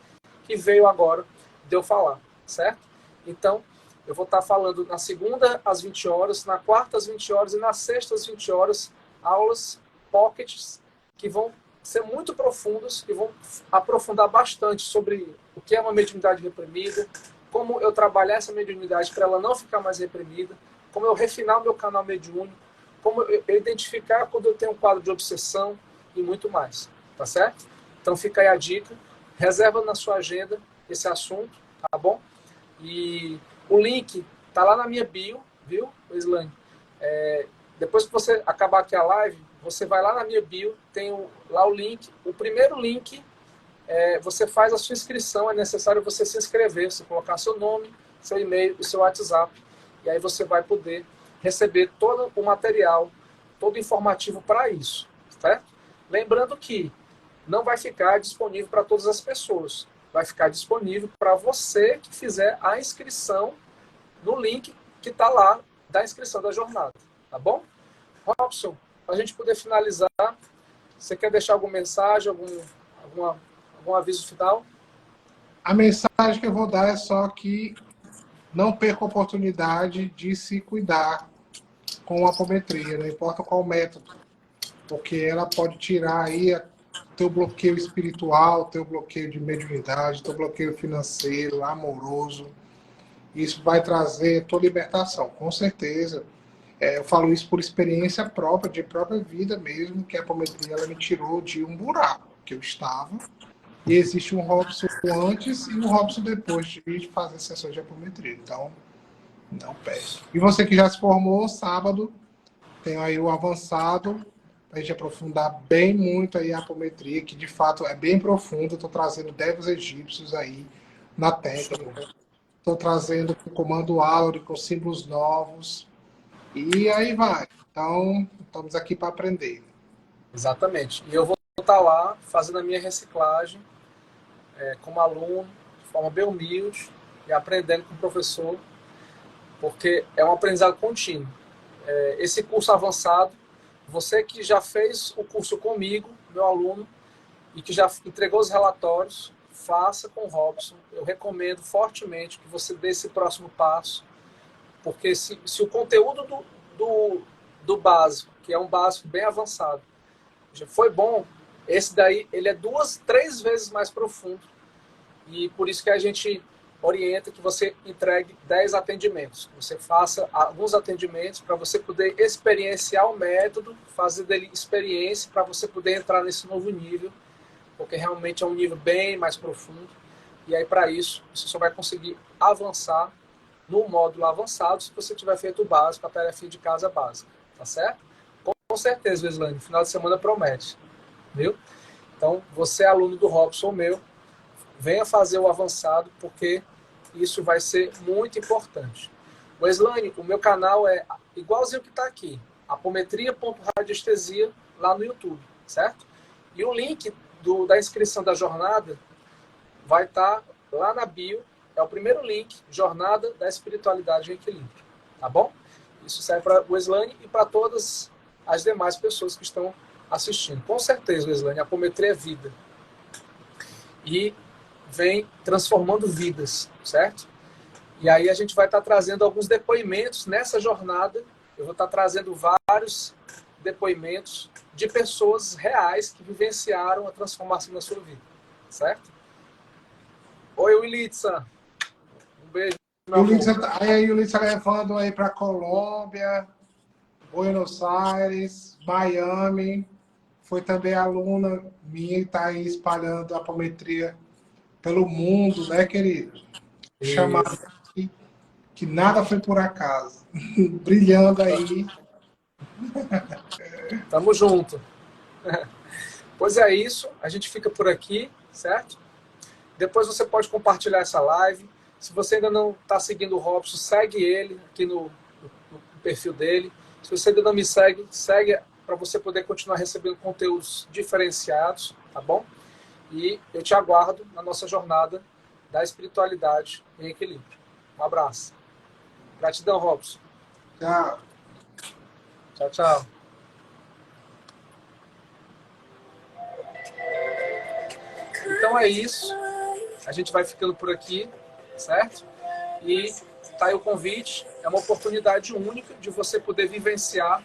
veio agora de eu falar, certo? Então, eu vou estar falando na segunda às 20 horas, na quarta às 20 horas e na sexta às 20 horas, aulas pockets que vão ser muito profundas e vão aprofundar bastante sobre o que é uma mediunidade reprimida, como eu trabalhar essa mediunidade para ela não ficar mais reprimida, como eu refinar o meu canal mediúnico, como eu identificar quando eu tenho um quadro de obsessão e muito mais, tá certo? Então fica aí a dica, reserva na sua agenda esse assunto, tá bom? E o link tá lá na minha bio, viu, Islane? Depois que você acabar aqui a live, você vai lá na minha bio, tem lá o link. O primeiro link, você faz a sua inscrição, é necessário você se inscrever, você colocar seu nome, seu e-mail e seu WhatsApp. E aí você vai poder receber todo o material, todo informativo para isso, certo? Lembrando que não vai ficar disponível para todas as pessoas. Vai ficar disponível para você que fizer a inscrição no link que está lá da inscrição da jornada. Tá bom? Robson, para a gente poder finalizar, você quer deixar alguma mensagem, algum aviso final? A mensagem que eu vou dar é só que não perca a oportunidade de se cuidar com a apometria, não importa qual método, porque ela pode tirar aí teu bloqueio espiritual, teu bloqueio de mediunidade, teu bloqueio financeiro, amoroso. Isso vai trazer tua libertação, com certeza. Eu falo isso por experiência própria, de própria vida mesmo, que a apometria ela me tirou de um buraco que eu estava. E existe um Robson antes e um Robson depois de fazer sessões de apometria. Então, não perde. E você que já se formou, sábado, tem aí o avançado, para a gente aprofundar bem muito aí a apometria, que de fato é bem profunda. Estou trazendo devos egípcios aí na técnica. Estou trazendo o comando áureo com símbolos novos. E aí vai. Então, estamos aqui para aprender. Exatamente. E eu vou estar lá fazendo a minha reciclagem como aluno, de forma bem humilde e aprendendo com o professor, porque é um aprendizado contínuo. Esse curso avançado, você que já fez o curso comigo, meu aluno, e que já entregou os relatórios, faça com o Robson. Eu recomendo fortemente que você dê esse próximo passo, porque se o conteúdo do básico, que é um básico bem avançado, já foi bom, esse daí ele é 2, 3 vezes mais profundo. E por isso que a gente orienta que você entregue 10 atendimentos. Você faça alguns atendimentos para você poder experienciar o método, fazer dele experiência para você poder entrar nesse novo nível, porque realmente é um nível bem mais profundo. E aí, para isso, você só vai conseguir avançar no módulo avançado se você tiver feito o básico, a tarefa de casa básica. Tá certo? Com certeza, Islane, final de semana promete. Viu? Então, você é aluno do Robson, meu, venha fazer o avançado, porque isso vai ser muito importante. O Islane, o meu canal é igualzinho que está aqui, apometria.radiestesia, lá no YouTube, certo? E o link da inscrição da jornada vai estar lá na bio, é o primeiro link, Jornada da Espiritualidade em Equilíbrio, tá bom? Isso serve para o Islane e para todas as demais pessoas que estão assistindo. Com certeza, Islane, a apometria é vida. E vem transformando vidas, certo? E aí a gente vai estar trazendo alguns depoimentos nessa jornada. Eu vou estar trazendo vários depoimentos de pessoas reais que vivenciaram a transformação na sua vida, certo? Oi, Wilitza. Um beijo, meu amor. Aí a Yulitza levando aí para Colômbia, Buenos Aires, Miami. Foi também aluna minha e está aí espalhando a apometria pelo mundo, né, querido? Chamada aqui, que nada foi por acaso. Brilhando aí. Tamo junto. Pois é isso, a gente fica por aqui, certo? Depois você pode compartilhar essa live. Se você ainda não está seguindo o Robson, segue ele aqui no perfil dele. Se você ainda não me segue, segue para você poder continuar recebendo conteúdos diferenciados, tá bom? E eu te aguardo na nossa jornada da espiritualidade em equilíbrio. Um abraço. Gratidão, Robson. Tchau. Tchau, tchau. Então é isso. A gente vai ficando por aqui, certo? E tá aí o convite. É uma oportunidade única de você poder vivenciar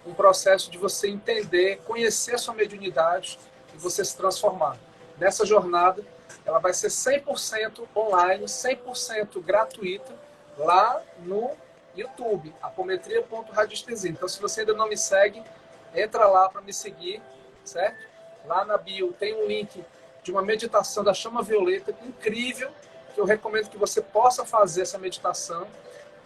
um processo de você entender, conhecer a sua mediunidade e você se transformar. Nessa jornada, ela vai ser 100% online, 100% gratuita, lá no YouTube, apometria.radiestesia. Então, se você ainda não me segue, entra lá para me seguir, certo? Lá na bio tem um link de uma meditação da chama violeta incrível, que eu recomendo que você possa fazer essa meditação.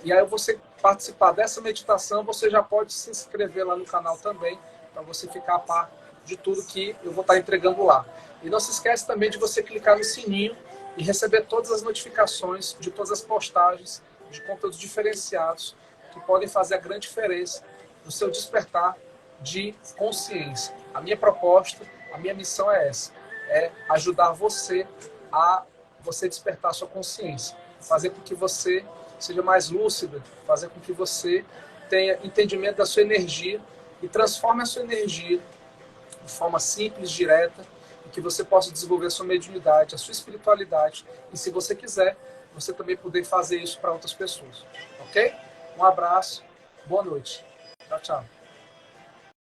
E aí você participar dessa meditação, você já pode se inscrever lá no canal também, para você ficar a par de tudo que eu vou estar entregando lá. E não se esquece também de você clicar no sininho e receber todas as notificações de todas as postagens de conteúdos diferenciados que podem fazer a grande diferença no seu despertar de consciência. A minha proposta, a minha missão é essa, é ajudar você a você despertar a sua consciência, fazer com que você seja mais lúcida, fazer com que você tenha entendimento da sua energia e transforme a sua energia de forma simples, direta, e que você possa desenvolver a sua mediunidade, a sua espiritualidade, e se você quiser, você também poder fazer isso para outras pessoas. Ok? Um abraço, boa noite. Tchau, tchau.